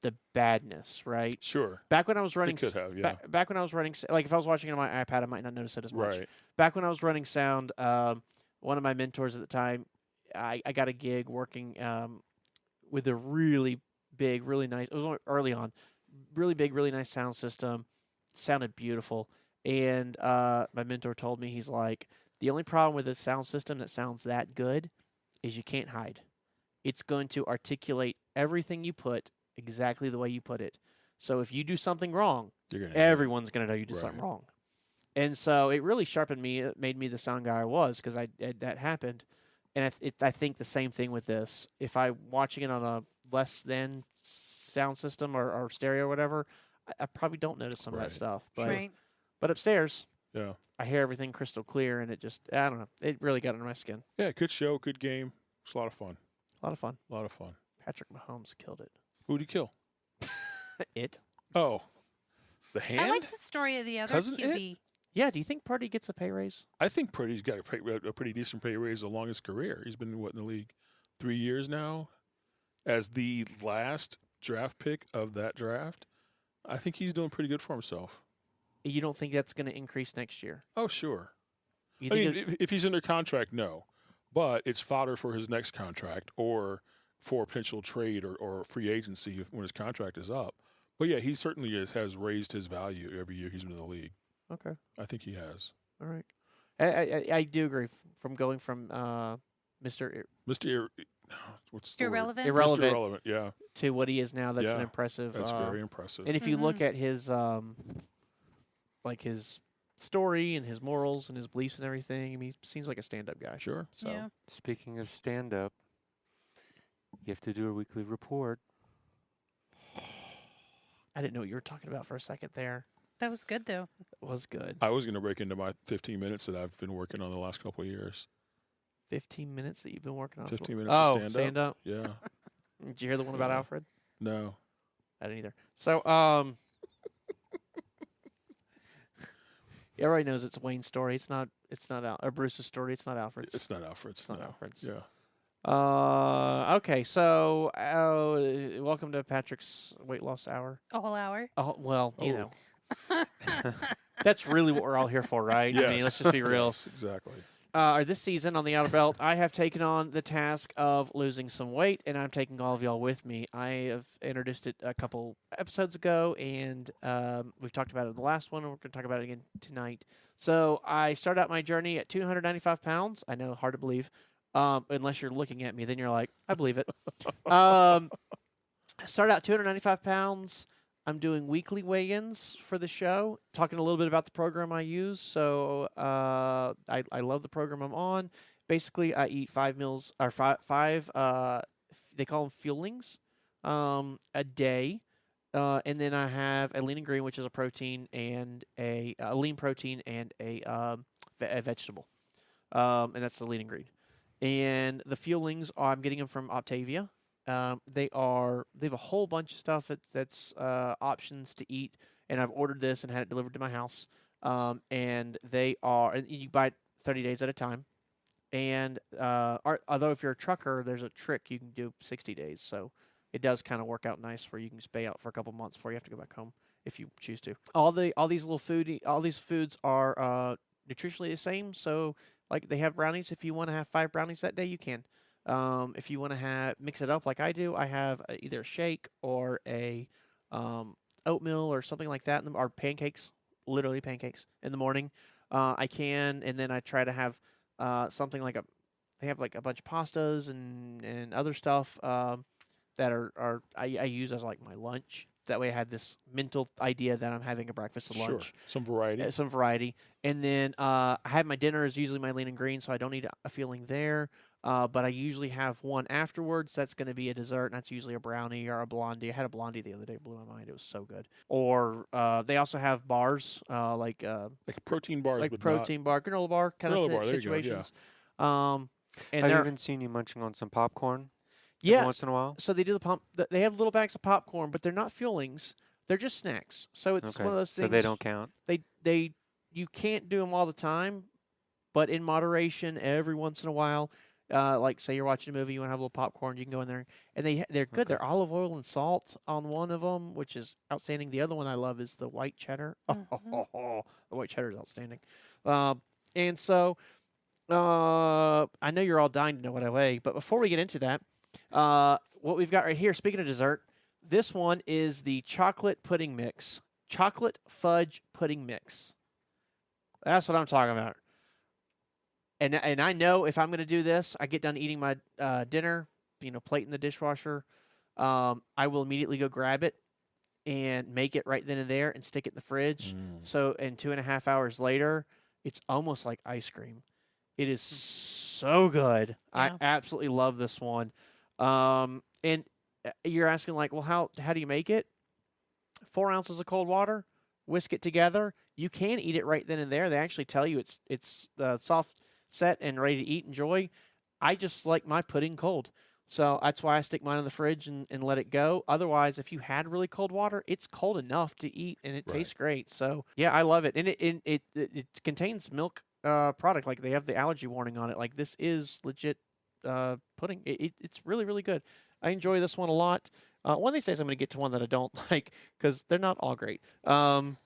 the badness, right? Sure. Back when I was running, It could have, yeah. back when I was running, like if I was watching it on my iPad, I might not notice it as much. Right. Back when I was running sound, one of my mentors at the time, I got a gig working with a really big, really nice. It was early on, really big, really nice sound system. Sounded beautiful, and my mentor told me, he's like, the only problem with a sound system that sounds that good is you can't hide. It's going to articulate everything you put exactly the way you put it. So if you do something wrong, You're gonna everyone's going to know you did something Right. wrong. And so it really sharpened me. It made me the sound guy I was, because that happened. And I think the same thing with this. If I'm watching it on a less than sound system or stereo or whatever, I probably don't notice some of that Right. stuff. But Right. but upstairs, Yeah. I hear everything crystal clear, and it just, I don't know. It really got under my skin. Yeah. Good show. Good game. It's a lot of fun. A lot of fun. A lot of fun. Patrick Mahomes killed it. Who'd he kill? It? Oh, the hand. I like the story of the other Cousin QB. Yeah, do you think Purdy gets a pay raise? I think Purdy's got a pretty decent pay raise along his career. He's been in the league 3 years now, as the last draft pick of that draft. I think he's doing pretty good for himself. You don't think that's going to increase next year? Oh, sure. You I think mean, if he's under contract, no. But it's fodder for his next contract or for potential trade or free agency when his contract is up. But, yeah, he certainly has raised his value every year he's been in the league. Okay. I think he has. All right. I do agree. From going from Mr. Mr. What's the word? Irrelevant. Irrelevant Mr. Irrelevant, yeah. to what he is now, that's an Yeah, impressive. That's very impressive. And if you look at his like his story and his morals and his beliefs and everything, I mean, he seems like a stand-up guy. Sure. So Yeah. Speaking of stand-up, you have to do a weekly report. I didn't know what you were talking about for a second there. That was good though. It was good. I was going to break into my 15 minutes that I've been working on the last couple of years. 15 minutes that you've been working on. 15 minutes of stand-up. stand-up. Yeah. Did you hear the one about Yeah. Alfred? No. I didn't either. So, everybody knows it's Wayne's story. It's not or Bruce's story. It's not Alfred's. It's not Alfred's. It's not no. Alfred's. Yeah. Okay, so welcome to Patrick's weight loss hour. A whole hour. Oh, well, you Oh. know, that's really what we're all here for, right? I mean, let's just be real. Yes, exactly. This season on the Outer Belt, I have taken on the task of losing some weight, and I'm taking all of y'all with me. I have introduced it a couple episodes ago, and we've talked about it in the last one, and we're going to talk about it again tonight. So I started out my journey at 295 pounds. I know, hard to believe, unless you're looking at me. Then you're like, I believe it. I started out 295 pounds. I'm doing weekly weigh-ins for the show, talking a little bit about the program I use. So I love the program I'm on. Basically, I eat 5 meals or five they call them fuelings a day, and then I have a lean and green, which is a protein and a lean protein and a vegetable, and that's the lean and green. And the fuelings, I'm getting them from Optavia. They have a whole bunch of stuff that's options to eat, and I've ordered this and had it delivered to my house. and and you buy it 30 days at a time. And although if you're a trucker, there's a trick you can do 60 days. So it does kind of work out nice where you can stay out for a couple months before you have to go back home if you choose to. All these foods are nutritionally the same. So like they have brownies. If you want to have 5 brownies that day, you can. If you want to mix it up like I do, I have either a shake or a oatmeal or something like that, or pancakes, literally pancakes in the morning. I can, and then I try to have something like they have like a bunch of pastas and other stuff that I use as like my lunch. That way I have this mental idea that I'm having a breakfast and lunch. Sure. Some variety. Some variety. And then I have my dinner is usually my lean and green, so I don't need a feeling there. But I usually have one afterwards. That's going to be a dessert, and that's usually a brownie or a blondie. I had a blondie the other day. It blew my mind. It was so good. Or they also have bars, like protein bars, like but protein bar, granola bar kind Granola of bar, there you go, situations. yeah. And I've even seen you munching on some popcorn. yeah, Every once in a while. so they do they have little bags of popcorn, but they're not fillings. They're just snacks. So it's one of those things. So they don't count. You can't do them all the time, but in moderation, every once in a while. Like say you're watching a movie, you want to have a little popcorn, you can go in there, and they're good. Okay. They're olive oil and salt on one of them, which is outstanding. The other one I love is the white cheddar. Mhm. The white cheddar is outstanding. And so I know you're all dying to know what I weigh, but before we get into that, what we've got right here, speaking of dessert, this one is the chocolate pudding mix. Chocolate fudge pudding mix. That's what I'm talking about. And I know if I'm going to do this, I get done eating my dinner, plate in the dishwasher, I will immediately go grab it and make it right then and there and stick it in the fridge. So, and 2.5 hours later, it's almost like ice cream. It is so good. I Yeah. absolutely love this one. And you're asking like, well, how do you make it? 4 ounces of cold water, whisk it together. You can eat it right then and there. They actually tell you it's soft, set, and ready to eat. Enjoy. I just like my pudding cold. So that's why I stick mine in the fridge and let it go. Otherwise, if you had really cold water, it's cold enough to eat and it tastes great. So yeah, I love it. And it contains milk product. Like they have the allergy warning on it. Like this is legit pudding. It's really, really good. I enjoy this one a lot. One of these days I'm going to get to one that I don't like because they're not all great. I'm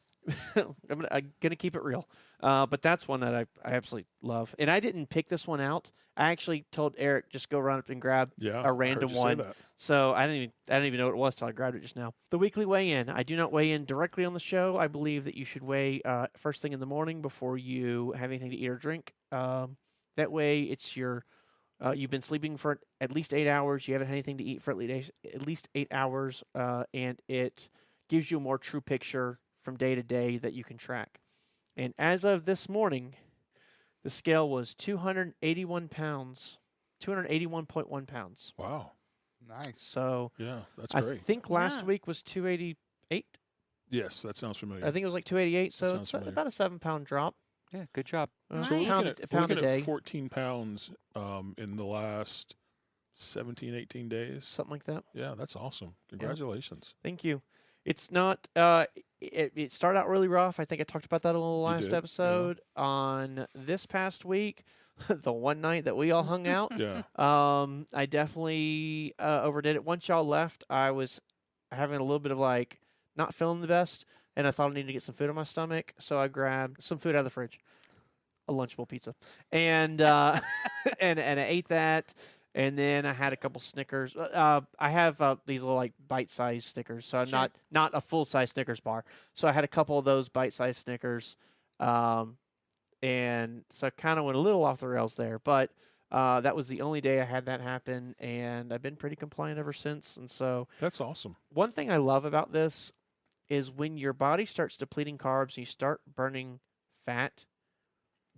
gonna keep it real. But that's one that I absolutely love. And I didn't pick this one out. I actually told Eric just go run up and grab a random one. So I didn't even know what it was till I grabbed it just now. The weekly weigh-in. I do not weigh in directly on the show. I believe that you should weigh first thing in the morning before you have anything to eat or drink. That way, it's you've been sleeping for at least 8 hours. You haven't had anything to eat for at least 8 hours, and it gives you a more true picture from day to day that you can track. And as of this morning, the scale was 281 pounds, 281.1 pounds. Wow. Nice. So Yeah, that's I great. think last week was 288. Yes, that sounds familiar. I think it was like 288. So sounds it's familiar. about a 7-pound drop. Yeah, good job. So we're Pound- looking at, a pound a day. 14 pounds in the last 17, 18 days. Something like that. Yeah, that's awesome. Congratulations. Thank you. It's not. It started out really rough. I think I talked about that a little last did, yeah. episode. On this past week, the one night that we all hung out, Yeah. I definitely overdid it. Once y'all left, I was having a little bit of like not feeling the best, and I thought I needed to get some food on my stomach, so I grabbed some food out of the fridge, a Lunchable pizza, and and I ate that. And then I had a couple Snickers. I have these little like bite-sized Snickers, so Sure. not a full-size Snickers bar. So I had a couple of those bite-sized Snickers, and so I kind of went a little off the rails there. But that was the only day I had that happen, and I've been pretty compliant ever since. And so That's awesome. one thing I love about this is when your body starts depleting carbs and you start burning fat,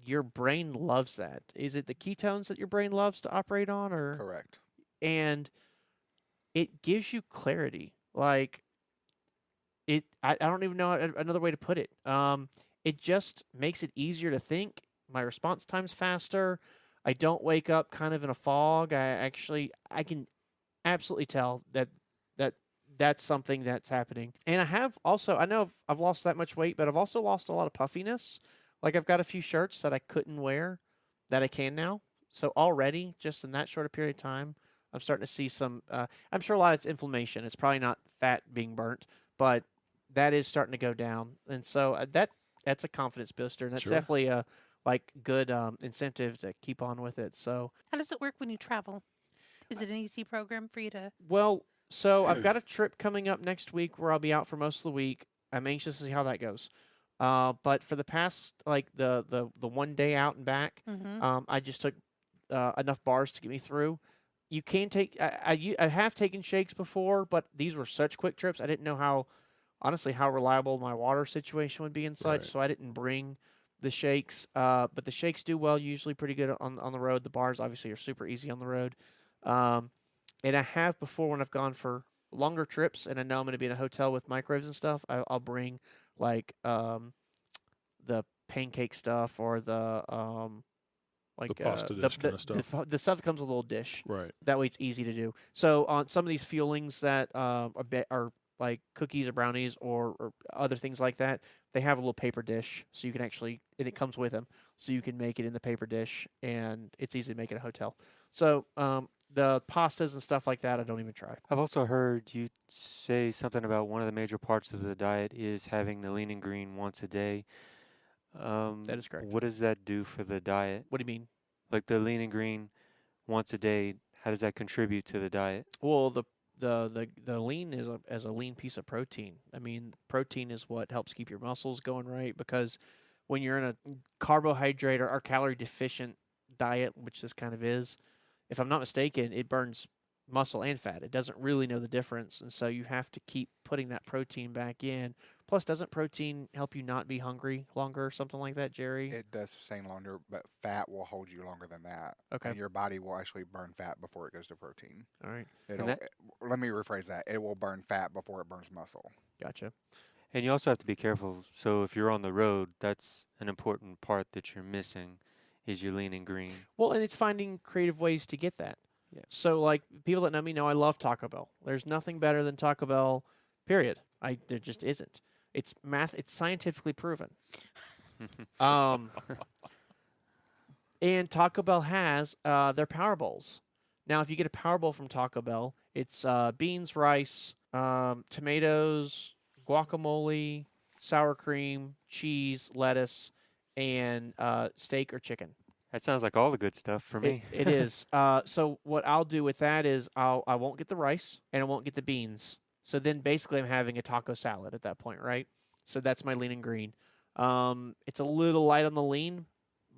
your brain loves that. Is it the ketones that your brain loves to operate on, or Correct. and it gives you clarity. Like I don't even know another way to put it. It just makes it easier to think. My response time's faster. I don't wake up kind of in a fog. I can absolutely tell that that's something that's happening. And I have also, I know I've lost that much weight, but I've also lost a lot of puffiness. Like I've got a few shirts that I couldn't wear that I can now. So already, just in that short a period of time, I'm starting to see some. I'm sure a lot of it's inflammation. It's probably not fat being burnt, but that is starting to go down. And so that's a confidence booster, and that's Sure. definitely a good incentive to keep on with it. So How does it work when you travel? Is it an easy program for you to? well, so I've got a trip coming up next week where I'll be out for most of the week. I'm anxious to see how that goes. But for the past the 1 day out and back, Mm-hmm. I just took enough bars to get me through. You can take. I have taken shakes before, but these were such quick trips. I didn't know how reliable my water situation would be and such. Right. So I didn't bring the shakes. But the shakes do well, usually pretty good on the road. The bars obviously are super easy on the road. And I have before when I've gone for longer trips, and I know I'm going to be in a hotel with microwaves and stuff. I'll bring like the pancake stuff or the The pasta dish kind of stuff. the stuff that comes with a little dish. Right. That way it's easy to do. So on some of these fuelings that are like cookies or brownies or other things like that, they have a little paper dish, so you can actually, and it comes with them, so you can make it in the paper dish, and it's easy to make in a hotel. So the pastas and stuff like that, I don't even try. I've also heard you say something about one of the major parts of the diet is having the lean and green once a day. That is correct. What does that do for the diet? What do you mean? Like the lean and green once a day, how does that contribute to the diet? Well, the lean is as a lean piece of protein. I mean, protein is what helps keep your muscles going right, because when you're in a carbohydrate or calorie deficient diet, which this kind of is, if I'm not mistaken, it burns muscle and fat. It doesn't really know the difference, and so you have to keep putting that protein back in. Plus, doesn't protein help you not be hungry longer or something like that, Jerry? It does sustain longer, but fat will hold you longer than that. Okay. And your body will actually burn fat before it goes to protein. All right. Let me rephrase that. It will burn fat before it burns muscle. Gotcha. And you also have to be careful. So if you're on the road, that's an important part that you're missing is your lean and green. Well, and it's finding creative ways to get that. Yeah. So, like, people that know me know I love Taco Bell. There's nothing better than Taco Bell, period. There just isn't. It's scientifically proven. And Taco Bell has their Power Bowls. Now, if you get a Power Bowl from Taco Bell, it's beans, rice, tomatoes, guacamole, sour cream, cheese, lettuce, and steak or chicken. That sounds like all the good stuff for me. It is. So what I'll do with that is I won't get the rice and I won't get the beans. So then basically I'm having a taco salad at that point, right? So that's my lean and green. It's a little light on the lean,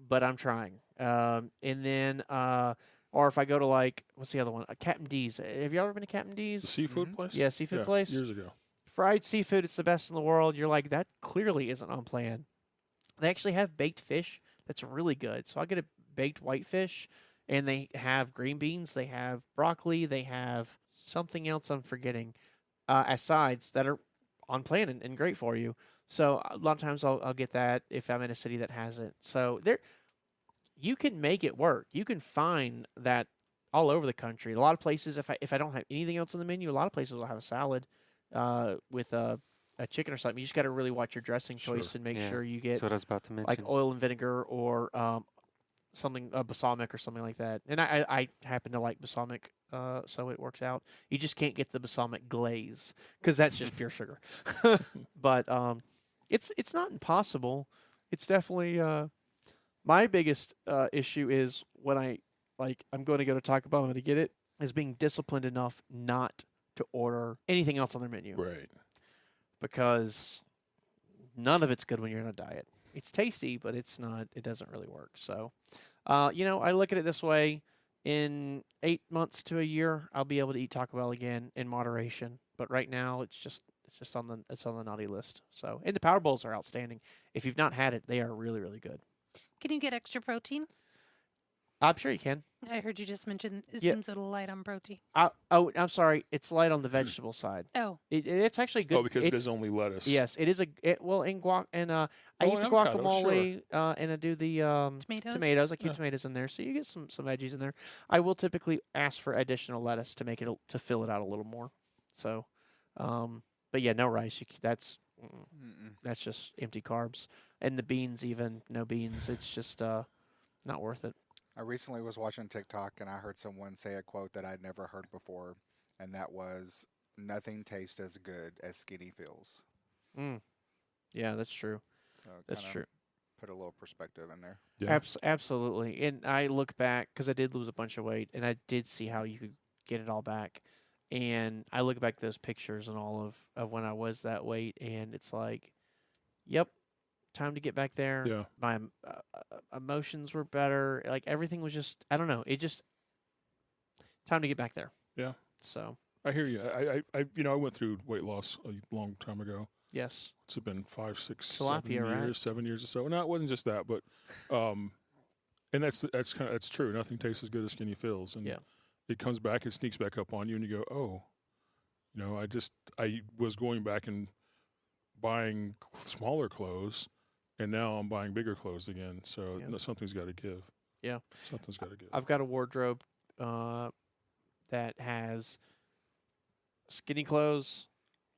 but I'm trying. And then, or if I go to like, what's the other one? Captain D's. Have you ever been to Captain D's? The seafood place? Yeah, seafood place. Years ago. Fried seafood, it's the best in the world. You're like, that clearly isn't on plan. They actually have baked fish that's really good. So I'll get a baked whitefish, and they have green beans, they have broccoli, they have something else I'm forgetting as sides that are on plan and great for you. So a lot of times I'll get that if I'm in a city that has it. So you can make it work. You can find that all over the country. A lot of places, if I don't have anything else on the menu, a lot of places will have a salad with a chicken or something. You just got to really watch your dressing choice Sure. and make Yeah, sure you get That's what I was about to mention. like oil and vinegar or something balsamic or something like that. And I happen to like balsamic, so it works out. You just can't get the balsamic glaze because that's just pure sugar. But it's not impossible. It's definitely my biggest issue is when I'm going to go to Taco Bell, I'm going to get it, is being disciplined enough not to order anything else on their menu. Right. Because none of it's good when you're on a diet. It's tasty, but it's not. It doesn't really work. So, I look at it this way: in 8 months to a year, I'll be able to eat Taco Bell again in moderation. But right now, it's on the naughty list. So, and the Power Bowls are outstanding. If you've not had it, they are really, really good. Can you get extra protein? I'm sure you can. I heard you just mention it Yeah. seems a little light on protein. I'm sorry. It's light on the vegetable side. Oh, It's actually good. Oh, because it It's- is only lettuce. Yes, it is I eat the avocado, guacamole and I do the tomatoes. I keep Yeah. tomatoes in there, so you get some veggies in there. I will typically ask for additional lettuce to make it to fill it out a little more. So, But yeah, no rice. That's Mm-mm. just empty carbs. And the beans, even no beans. It's just not worth it. I recently was watching TikTok and I heard someone say a quote that I'd never heard before, and that was, "Nothing tastes as good as skinny feels." Mm. Yeah, that's true. So it That's kinda true. put a little perspective in there. Yeah. Absolutely. And I look back because I did lose a bunch of weight, and I did see how you could get it all back. And I look back at those pictures and all of when I was that weight, and it's like, yep, time to get back there. Yeah. My emotions were better. Like everything was just, I don't know. It just time to get back there. Yeah. So I hear you. I went through weight loss a long time ago. yes, It's been 5, 6, Tilapia, 7 right? years, 7 years or so. No, it wasn't just that, but, and that's true. Nothing tastes as good as skinny feels, and Yeah. it comes back, it sneaks back up on you, and you go, oh, I was going back and buying smaller clothes, and now I'm buying bigger clothes again. So Yeah. something's got to give. Yeah. Something's got to give. I've got a wardrobe that has skinny clothes,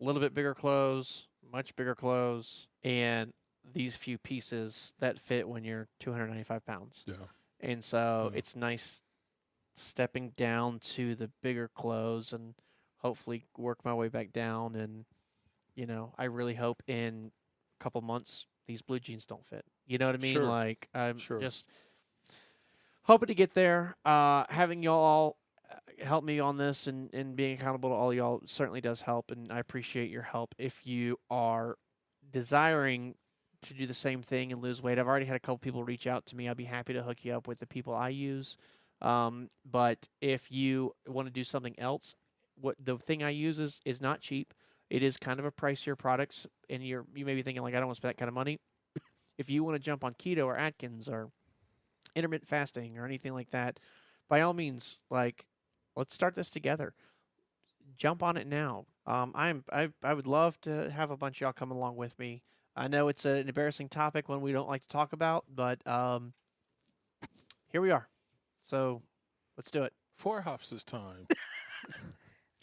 a little bit bigger clothes, much bigger clothes, and these few pieces that fit when you're 295 pounds. Yeah. And so Yeah. it's nice stepping down to the bigger clothes and hopefully work my way back down. And, I really hope in a couple months these blue jeans don't fit. You know what I mean? Sure. Like, I'm Sure. just hoping to get there. Having y'all help me on this and being accountable to all y'all certainly does help, and I appreciate your help. If you are desiring to do the same thing and lose weight, I've already had a couple people reach out to me. I'd be happy to hook you up with the people I use. But if you want to do something else, what the thing I use is not cheap. It is kind of a pricier product, and you may be thinking, like, I don't want to spend that kind of money. If you want to jump on keto or Atkins or intermittent fasting or anything like that, by all means, like, let's start this together. Jump on it now. I would love to have a bunch of y'all come along with me. I know it's an embarrassing topic, one we don't like to talk about, but here we are. So let's do it. 4 hops this time.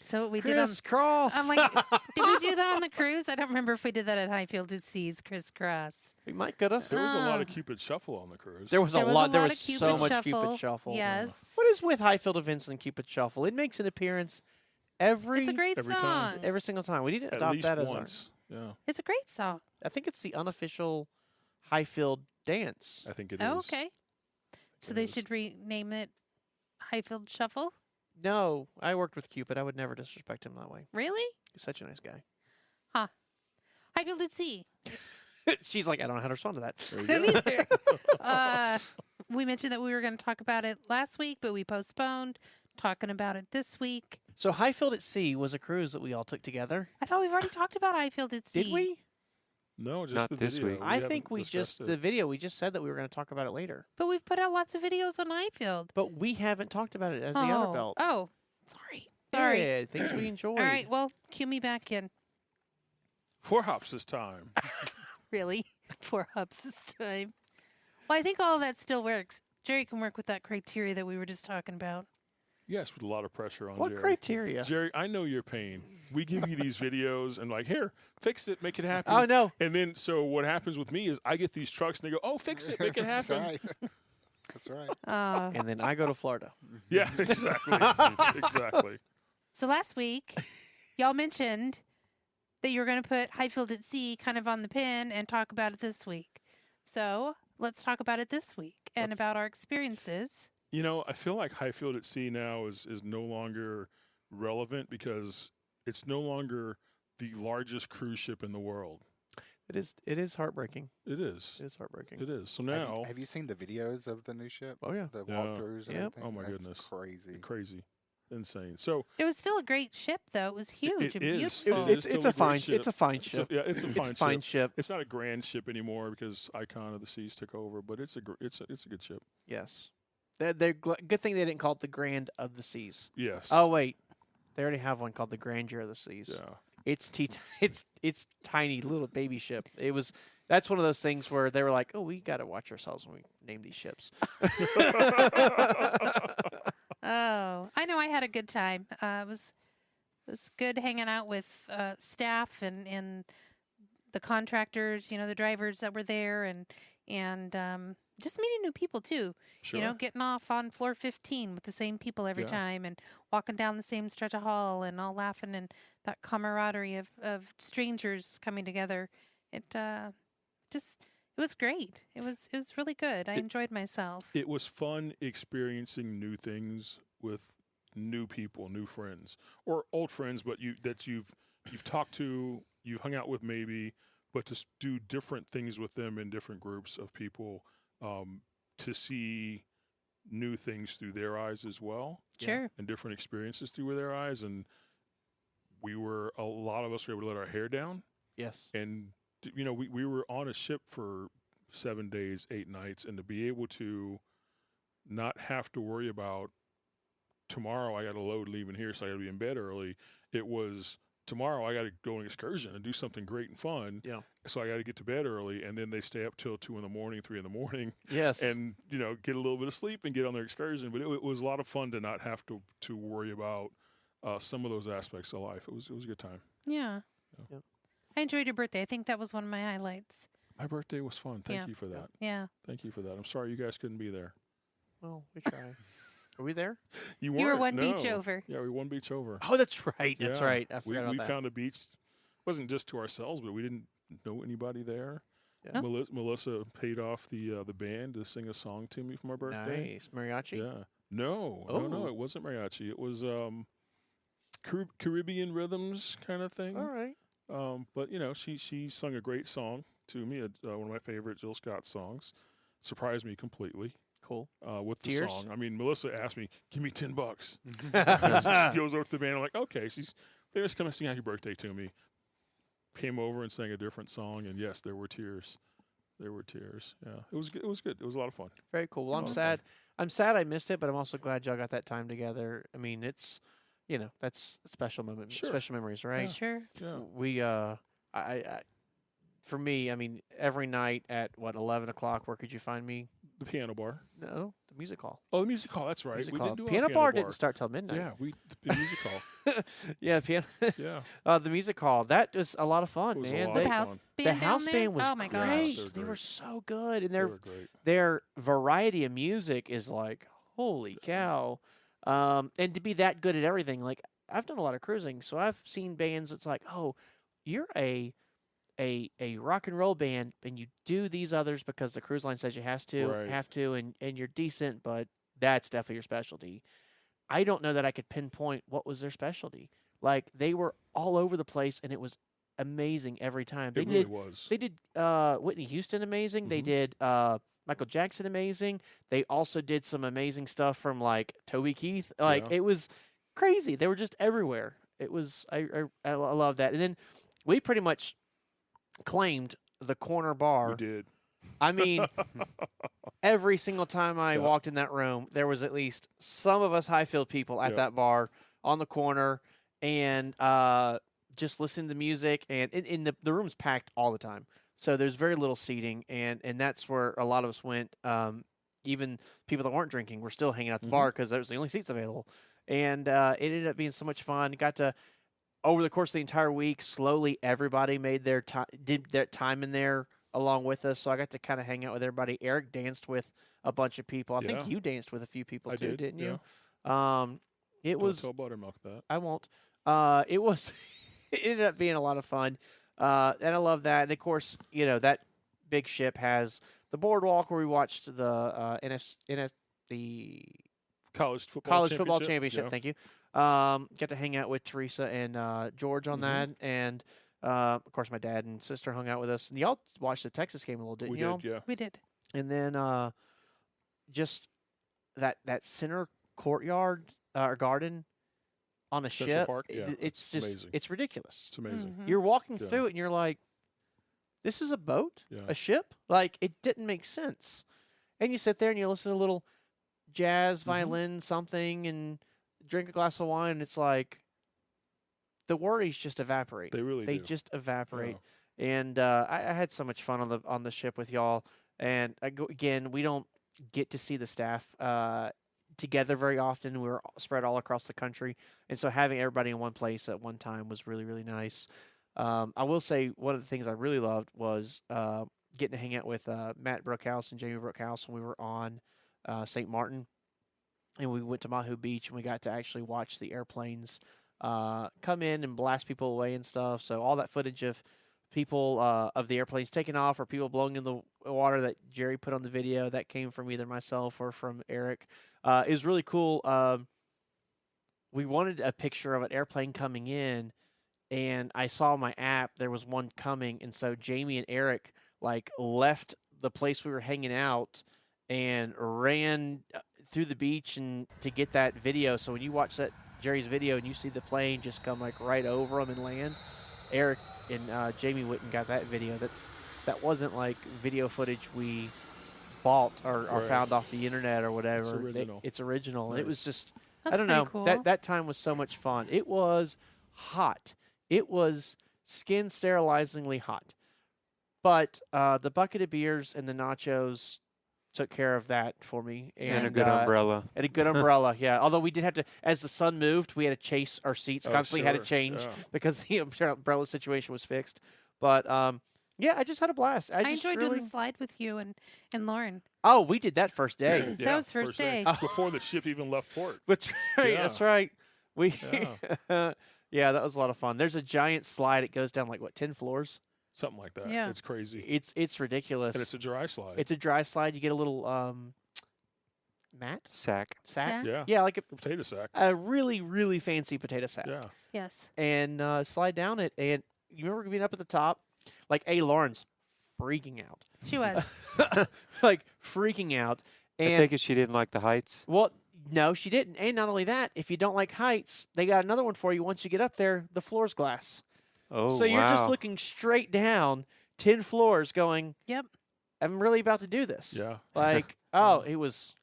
So what we did on. Crisscross. I'm like, did we do that on the cruise? I don't remember if we did that at Hyfield at Seas crisscross. We might could have. There was a lot Oh. of Cupid Shuffle on the cruise. There was a There was lot. a There lot was of so Cupid much Shuffle. Cupid Shuffle. Yes. What is with Hyfield events and Cupid Shuffle? It makes an appearance every It's a great every song. time. every single time. We need to At adopt least that as once. Yeah, It's a great song. I think it's the unofficial Hyfield dance. I think it is. Oh, okay. So It they is. should rename it Hyfield Shuffle? No, I worked with Cupid. I would never disrespect him that way. Really? He's such a nice guy. Hyfield at Sea. She's like, I don't know how to respond to that. There you I go. don't either. We mentioned that we were going to talk about it last week, but we postponed talking about it this week. So Hyfield at Sea was a cruise that we all took together. I thought we've already talked about Hyfield at Sea. Did we? No, just Not the this video. week. I haven't think we discussed just it. the video. We just said that we were going to talk about it later, But we've put out lots of videos on Hyfield. but we haven't talked about it as the Outer Belt. Oh, sorry. Sorry. Yeah, things we enjoyed. All right, well, cue me back in. 4 hops this time. Really? 4 hops this time. Well, I think all of that still works. Jerry can work with that criteria that we were just talking about. Yes, with a lot of pressure on What Jerry. criteria? Jerry, I know your pain. We give you these videos and like, here, fix it, make it happen. Oh no! And then, so what happens with me is I get these trucks and they go, oh, fix it, make it That's happen. right. That's right. And then I go to Florida. Yeah, exactly. Exactly. So last week, y'all mentioned that you were going to put Hyfield at Sea kind of on the pin and talk about it this week. So let's talk about it this week and Let's- about our experiences. You know, I feel like Hyfield at Sea now is no longer relevant because it's no longer the largest cruise ship in the world. It is heartbreaking. It is. It is heartbreaking. It is. So Have now, you, have you seen the videos of the new ship? Oh yeah. The Yeah. walkthroughs and Yep. everything? Oh, my That's goodness. crazy. crazy, insane. So It was still a great ship, though. It was huge it and is. beautiful. It It's is a still a great fine. ship. It's a fine ship. yeah, it's a It's fine a fine ship. ship. It's not a grand ship anymore because Icon of the Seas took over, but it's a good ship. Yes. They're good thing they didn't call it the Grand of the Seas. Yes. Oh wait, they already have one called the Grandeur of the Seas. Yeah. It's it's tiny little baby ship. That's one of those things where they were like, oh, we got to watch ourselves when we name these ships. Oh, I know I had a good time. It was It was good hanging out with staff and the contractors, the drivers that were there, and just meeting new people too. Sure. Getting off on floor 15 with the same people every Yeah. time, and walking down the same stretch of hall, and all laughing, and that camaraderie of strangers coming together. It it was great. It was really good. I enjoyed myself. It was fun experiencing new things with new people, new friends, or old friends, but you've talked to, you've hung out with maybe, but to do different things with them in different groups of people, to see new things through their eyes as well, Sure. and different experiences through their eyes. And a lot of us were able to let our hair down, Yes. and we were on a ship for 7 days, 8 nights, and to be able to not have to worry about tomorrow I got a load leaving here, so I got to be in bed early. It was tomorrow I got to go on an excursion and do something great and fun. Yeah. So I got to get to bed early, and then they stay up till 2 a.m, 3 a.m, Yes. and get a little bit of sleep and get on their excursion. But it was a lot of fun to not have to worry about some of those aspects of life. It was a good time. Yeah. Yep. I enjoyed your birthday. I think that was one of my highlights. My birthday was fun. Thank you for that. Yeah. Thank you for that. I'm sorry you guys couldn't be there. Well, we try. Are we there? You were weren't, one no. beach over. Yeah, we were one beach over. Oh, that's right. That's Yeah. right. I forgot we about that. found a beach. It wasn't just to ourselves, but we didn't know anybody there. Yeah. Nope. Melissa paid off the band to sing a song to me for my birthday. Nice. Mariachi? Yeah. No, Oh. it wasn't mariachi. It was Caribbean rhythms kind of thing. All right. But she sung a great song to me. One of my favorite Jill Scott songs. Surprised me completely. Cool. With the Tears? song. I mean, Melissa asked me, "Give me $10." So she goes over to the band. I'm like, okay, they just come and sing happy birthday to me. Came over and sang a different song, and yes, there were tears. There were tears. Yeah, it was good. It was good. It was a lot of fun. Very cool. Well, I'm Okay. sad. I'm sad I missed it, but I'm also glad y'all got that time together. I mean, it's, that's a special moment, Sure. special memories, right? Sure. Yeah. We, for me, I mean, every night at 11 o'clock, where could you find me? The piano bar. No, the music hall. Oh, the music hall. That's right. Music we hall. didn't do our Piano bar didn't start till midnight. Yeah, the music hall. Yeah, piano. Yeah. The music hall. That was a lot of fun, It was a man. lot With of the house fun. band The down house there? band was oh my great. gosh. They were They were great. so good, and They were great. their variety of music is like, holy cow. And to be that good at everything, like I've done a lot of cruising, so I've seen bands that's like, oh, you're a rock and roll band, and you do these others because the cruise line says you Right. have to, and you're decent, but that's definitely your specialty. I don't know that I could pinpoint what was their specialty. Like they were all over the place, and it was amazing every time. It really was. They did Whitney Houston amazing. They Mhm. did Michael Jackson amazing. They also did some amazing stuff from like Toby Keith. Like Yeah. it was crazy. They were just everywhere. It was I love that. And then we pretty much claimed the corner bar. We did. I mean, every single time I Yeah. walked in that room, there was at least some of us Hyfield people at Yeah. that bar on the corner, and just listening to music. And in the room's packed all the time, so there's very little seating, and that's where a lot of us went. Even people that weren't drinking were still hanging out the bar because that was the only seats available, and it ended up being so much fun. Got to over the course of the entire week, slowly everybody made their time, did their time in there along with us. So I got to kind of hang out with everybody. Eric danced with a bunch of people. I think Yeah. you danced with a few people I too, did, didn't you? yeah. It Don't was. tell Buttermilk that. I won't. It was. It ended up being a lot of fun, and I love that. And of course, that big ship has the boardwalk where we watched the the College football college football championship. Yeah. Thank you. Got to hang out with Teresa and George on Mhm. that, and of course my dad and sister hung out with us. And y'all watched the Texas game a little, didn't We y'all? did, yeah. We did. And then just that center courtyard or garden on a Central ship. Park? Yeah, It's just amazing. it's ridiculous. It's amazing. Mhm. You're walking Yeah. through it and you're like, this is a boat, Yeah. a ship. Like it didn't make sense. And you sit there and you listen to a little jazz, violin, something, and drink a glass of wine. And it's like the worries just evaporate. They really They do. just evaporate. Yeah. And I had so much fun on the ship with y'all. And again, we don't get to see the staff together very often. We were spread all across the country, and so having everybody in one place at one time was really, really nice. I will say one of the things I really loved was getting to hang out with Matt Brookhouse and Jamie Brookhouse when we were on St. Martin, and we went to Mahu Beach, and we got to actually watch the airplanes come in and blast people away and stuff. So all that footage of people of the airplanes taking off or people blowing in the water that Jerry put on the video, that came from either myself or from Eric. It was really cool. We wanted a picture of an airplane coming in, and I saw on my app there was one coming, and so Jamie and Eric left the place we were hanging out and ran through the beach and to get that video. So when you watch that Jerry's video and you see the plane just come right over them and land, Eric and Jamie went and got that video. That wasn't video footage we bought or found off the internet or whatever. It's original. It's original. Right. And it was just, That's I don't know, pretty cool. that time was so much fun. It was hot. It was skin sterilizingly hot. But the bucket of beers and the nachos took care of that for me. And a good umbrella. And a good umbrella, yeah. Although we did have to, as the sun moved, we had to chase our seats. Constantly had to sure. change Yeah. because the umbrella situation was fixed. But yeah, I just had a blast. I enjoyed doing the slide with you and Lauren. Oh, we did that first day. That was first day. Before the ship even left port. That's right. Yeah. That's right. We Yeah. yeah, that was a lot of fun. There's a giant slide. It goes down 10 floors. Something like that. Yeah. It's crazy. It's ridiculous. And it's a dry slide. It's a dry slide. You get a little mat Sack. Sack? yeah. Yeah, like Potato sack. a really, really fancy potato sack. Yeah. Yes. And slide down it. And you remember being up at the top? Lauren's freaking out. She was. Freaking out. I And take it she didn't like the heights. well, no, she didn't. And not only that, if you don't like heights, they got another one for you. Once you get up there, the floor's glass. Oh, So you're just wow. looking straight down 10 floors going, Yep. I'm really about to do this. Yeah. It was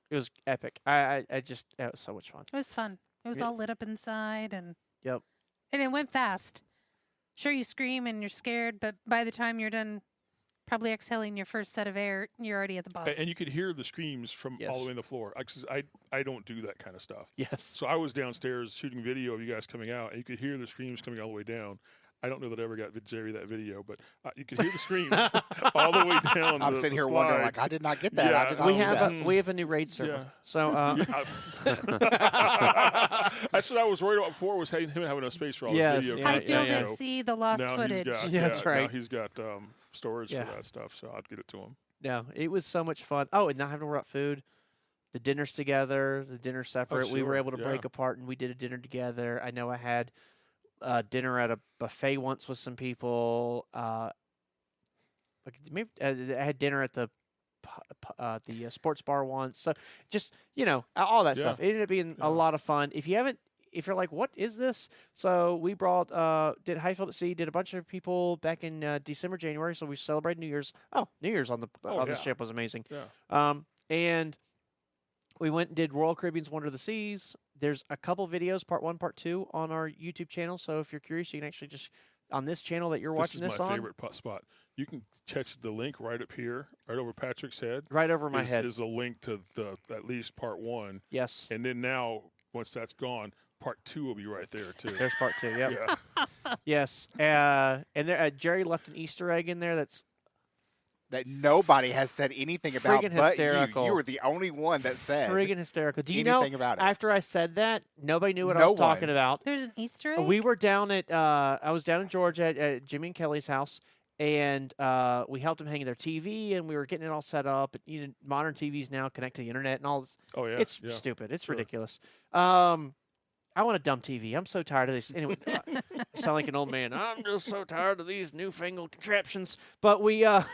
epic. It was so much fun. It was fun. It was Yeah. all lit up inside and Yep. it went fast. Sure, you scream and you're scared, but by the time you're done probably exhaling your first set of air, you're already at the bottom. And you could hear the screams from Yes. all the way on the floor. I don't do that kind of stuff. Yes. So I was downstairs shooting video of you guys coming out, and you could hear the screams coming all the way down. I don't know that I ever got Jerry that video, but you could hear the screams all the way down. I'm sitting here wondering, slide. I did not get that. I did not We see have that. we have a new raid server. Yeah. So That's what I was worried about before, was him having no space for all Yes, the video. yeah, I content, still yeah. did so see the lost now footage. He's got, Yeah, that's now right. he's got storage Yeah. for that stuff, so I'd get it to him. no, it was so much fun. Oh, and not having to worry about food. The dinners together, the dinner separate. We were sure, able to break yeah. apart and we did a dinner together. I know I had dinner at a buffet once with some people. Maybe I had dinner at the sports bar once. So just all that Yeah. stuff. It ended up being Yeah. a lot of fun. If you're like, what is this? So we brought did Hyfield at Sea, did a bunch of people back in December, January. So we celebrated New Year's. Oh, New Year's on the yeah. ship was amazing. Yeah. And we went and did Royal Caribbean's Wonder of the Seas. There's a couple videos, part 1, part 2, on our YouTube channel. So if you're curious, you can actually just on this channel that you're watching This this is my on, favorite spot. You can catch the link right up here, right over Patrick's head. right over my is, head. is a link to the at least part 1, Yes, and then now once that's gone, part 2 will be right there too. there's part 2. Yep. Yeah. Yes, and there Jerry left an Easter egg in there that's That nobody has said anything about, Friggin' but hysterical. you were the only one that said friggin' hysterical. Do you know? anything about it. After I said that, nobody knew what I No was talking one. about. There's an Easter egg? We were down at I was down in Georgia at Jimmy and Kelly's house, and we helped them hang their TV, and we were getting it all set up. Modern TVs now connect to the internet and all this. Oh yeah. It's yeah. stupid. It's Sure. ridiculous. I want a dumb TV. I'm so tired of this. Anyway, I sound like an old man. I'm just so tired of these newfangled contraptions. But we are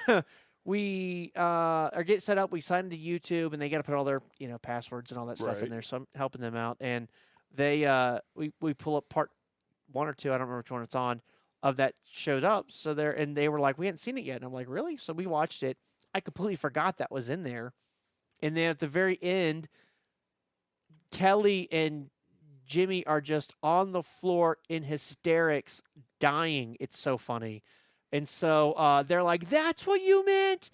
getting set up. We signed into YouTube, and they got to put all their passwords and all that stuff in Right. there. So I'm helping them out, and they we pull up part 1 or 2. I don't remember which one it's on. Of that showed up. So they were like, we hadn't seen it yet. And I'm like, really? So we watched it. I completely forgot that was in there. And then at the very end, Kelly and Jimmy are just on the floor in hysterics, dying. It's so funny. And so they're like, that's what you meant?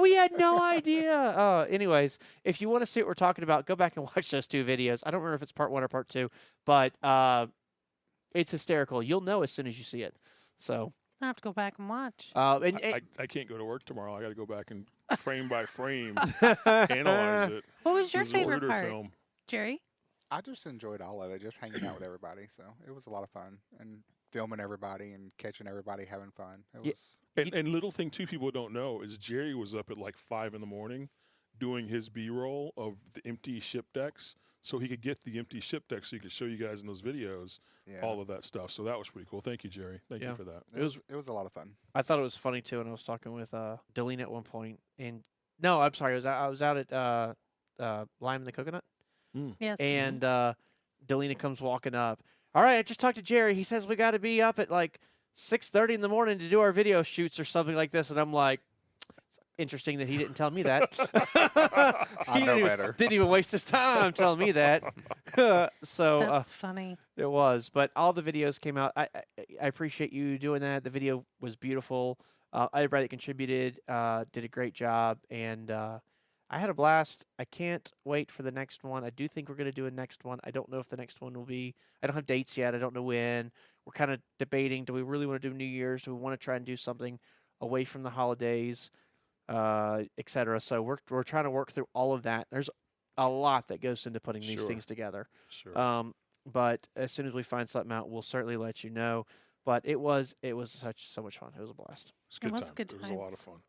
We had no idea. Anyways, if you want to see what we're talking about, go back and watch those 2 videos. I don't remember if it's part 1 or part 2, but it's hysterical. You'll know as soon as you see it. So I have to go back and watch. I can't go to work tomorrow. I got to go back and frame by frame analyze it. What was your This is a favorite order part, film. Jerry? I just enjoyed all of it, just hanging out with everybody. So it was a lot of fun, and filming everybody and catching everybody having fun. It was. And little thing too, people don't know is Jerry was up at like 5 a.m. doing his B-roll of the empty ship decks, so he could get the empty ship decks, so he could show you guys in those videos all of that stuff. So that was pretty cool. Thank you, Jerry. Thank you for that. It was a lot of fun. I thought it was funny too, and I was talking with Delene at one point, and no, I'm sorry, I was out at Lime and the Coconut, Yes. and Delena comes walking up. All right, I just talked to Jerry. He says we got to be up at like 6:30 in the morning to do our video shoots or something like this, and I'm like, it's interesting that he didn't tell me that. I know better. Didn't even waste his time telling me that. So That's funny. it was, but all the videos came out. I appreciate you doing that. The video was beautiful. Everybody that contributed did a great job, and I had a blast. I can't wait for the next one. I do think we're going to do a next one. I don't know if the next one will be. I don't have dates yet. I don't know when. We're kind of debating. Do we really want to do New Year's? Do we want to try and do something away from the holidays, etc.? So we're trying to work through all of that. There's a lot that goes into putting these things together. Sure. But as soon as we find something out, we'll certainly let you know. But it was so much fun. It was a blast. It was good It was a lot of times. fun.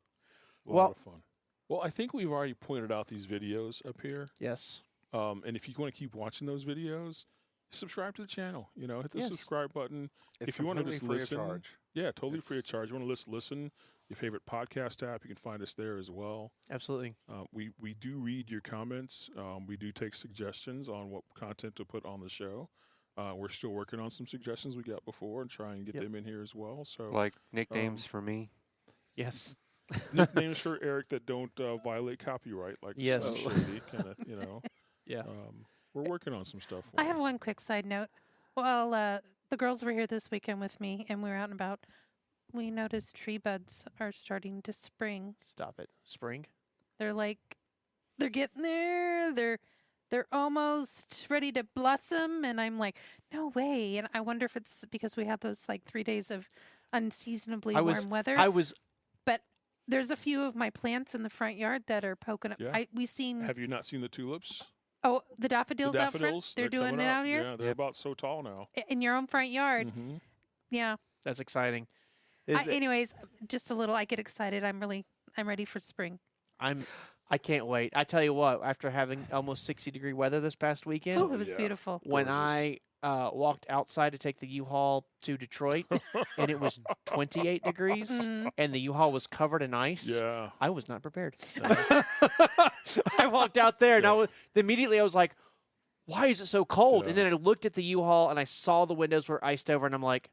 A lot of fun. Well, I think we've already pointed out these videos up here. Yes. And if you want to keep watching those videos, subscribe to the channel. Hit the subscribe button. It's if you want to just completely free listen, of charge. yeah, totally free of It's- charge. You want to listen, your favorite podcast app, you can find us there as well. Absolutely. We do read your comments. We do take suggestions on what content to put on the show. We're still working on some suggestions we got before and try and get them in here as well. So Like nicknames for me. Yes. nicknames for Eric that don't violate copyright, like Yes. Slim Shady, kind of, Yeah. we're working on some stuff. For I have him. one quick side note. Well, the girls were here this weekend with me, and we were out and about. We noticed tree buds are starting to spring. Stop it. Spring. They're getting there. They're almost ready to blossom, and I'm like, no way. And I wonder if it's because we had those like 3 days of unseasonably warm weather. But there's a few of my plants in the front yard that are poking up. Yeah. We seen Have you not seen the tulips? the daffodils, The out front. daffodils, They're doing coming it out here Yeah, they're about so tall now. in your own front yard. Mm-hmm. Yeah. That's exciting. Anyways, just a little. I get excited. I'm ready for spring. I can't wait. I tell you what, after having almost 60-degree weather this past weekend, Oh, it was yeah. beautiful. when gorgeous. I walked outside to take the U-Haul to Detroit, and it was 28 degrees, and the U-Haul was covered in ice, Yeah. I was not prepared. I walked out there, and immediately I was like, why is it so cold? And Yeah. then I looked at the U-Haul, and I saw the windows were iced over, and I'm like,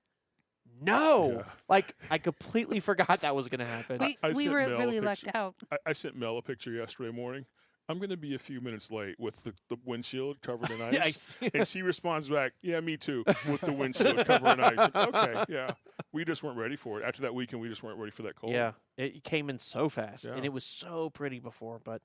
no. Yeah. Like, I completely forgot that was going to happen. I We sent were Mel a really picture. lucked out. I sent Mel a picture yesterday morning. I'm going to be a few minutes late with the windshield covered in ice. Yeah, I see. And she responds back, yeah, me too, with the windshield covered in ice. Okay, yeah. We just weren't ready for it. After that weekend, we just weren't ready for that cold. Yeah, it came in so fast, Yeah. and it was so pretty before. But,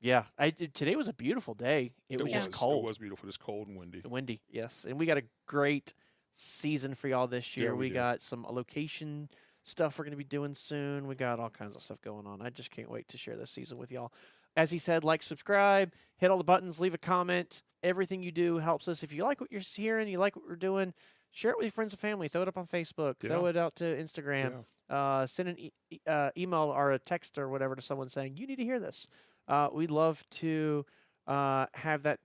today was a beautiful day. It was just cold, It was beautiful. It's cold and windy. windy. Yes, and we got a great season for y'all this year. Yeah, we do. got some location stuff we're going to be doing soon. We got all kinds of stuff going on. I just can't wait to share this season with y'all. As he said, like, subscribe, hit all the buttons, leave a comment. Everything you do helps us. If you like what you're hearing, you like what we're doing, share it with your friends and family. Throw it up on Facebook. Yeah. Throw it out to Instagram. Send an email or a text or whatever to someone saying, you need to hear this. We'd love to have that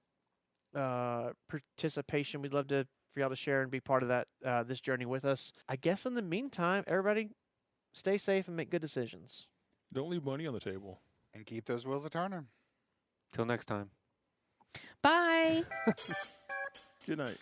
participation. We'd love for y'all to share and be part of that this journey with us. I guess in the meantime, everybody stay safe and make good decisions. Don't leave money on the table. And keep those wheels a turning. Till next time. Bye. Good night.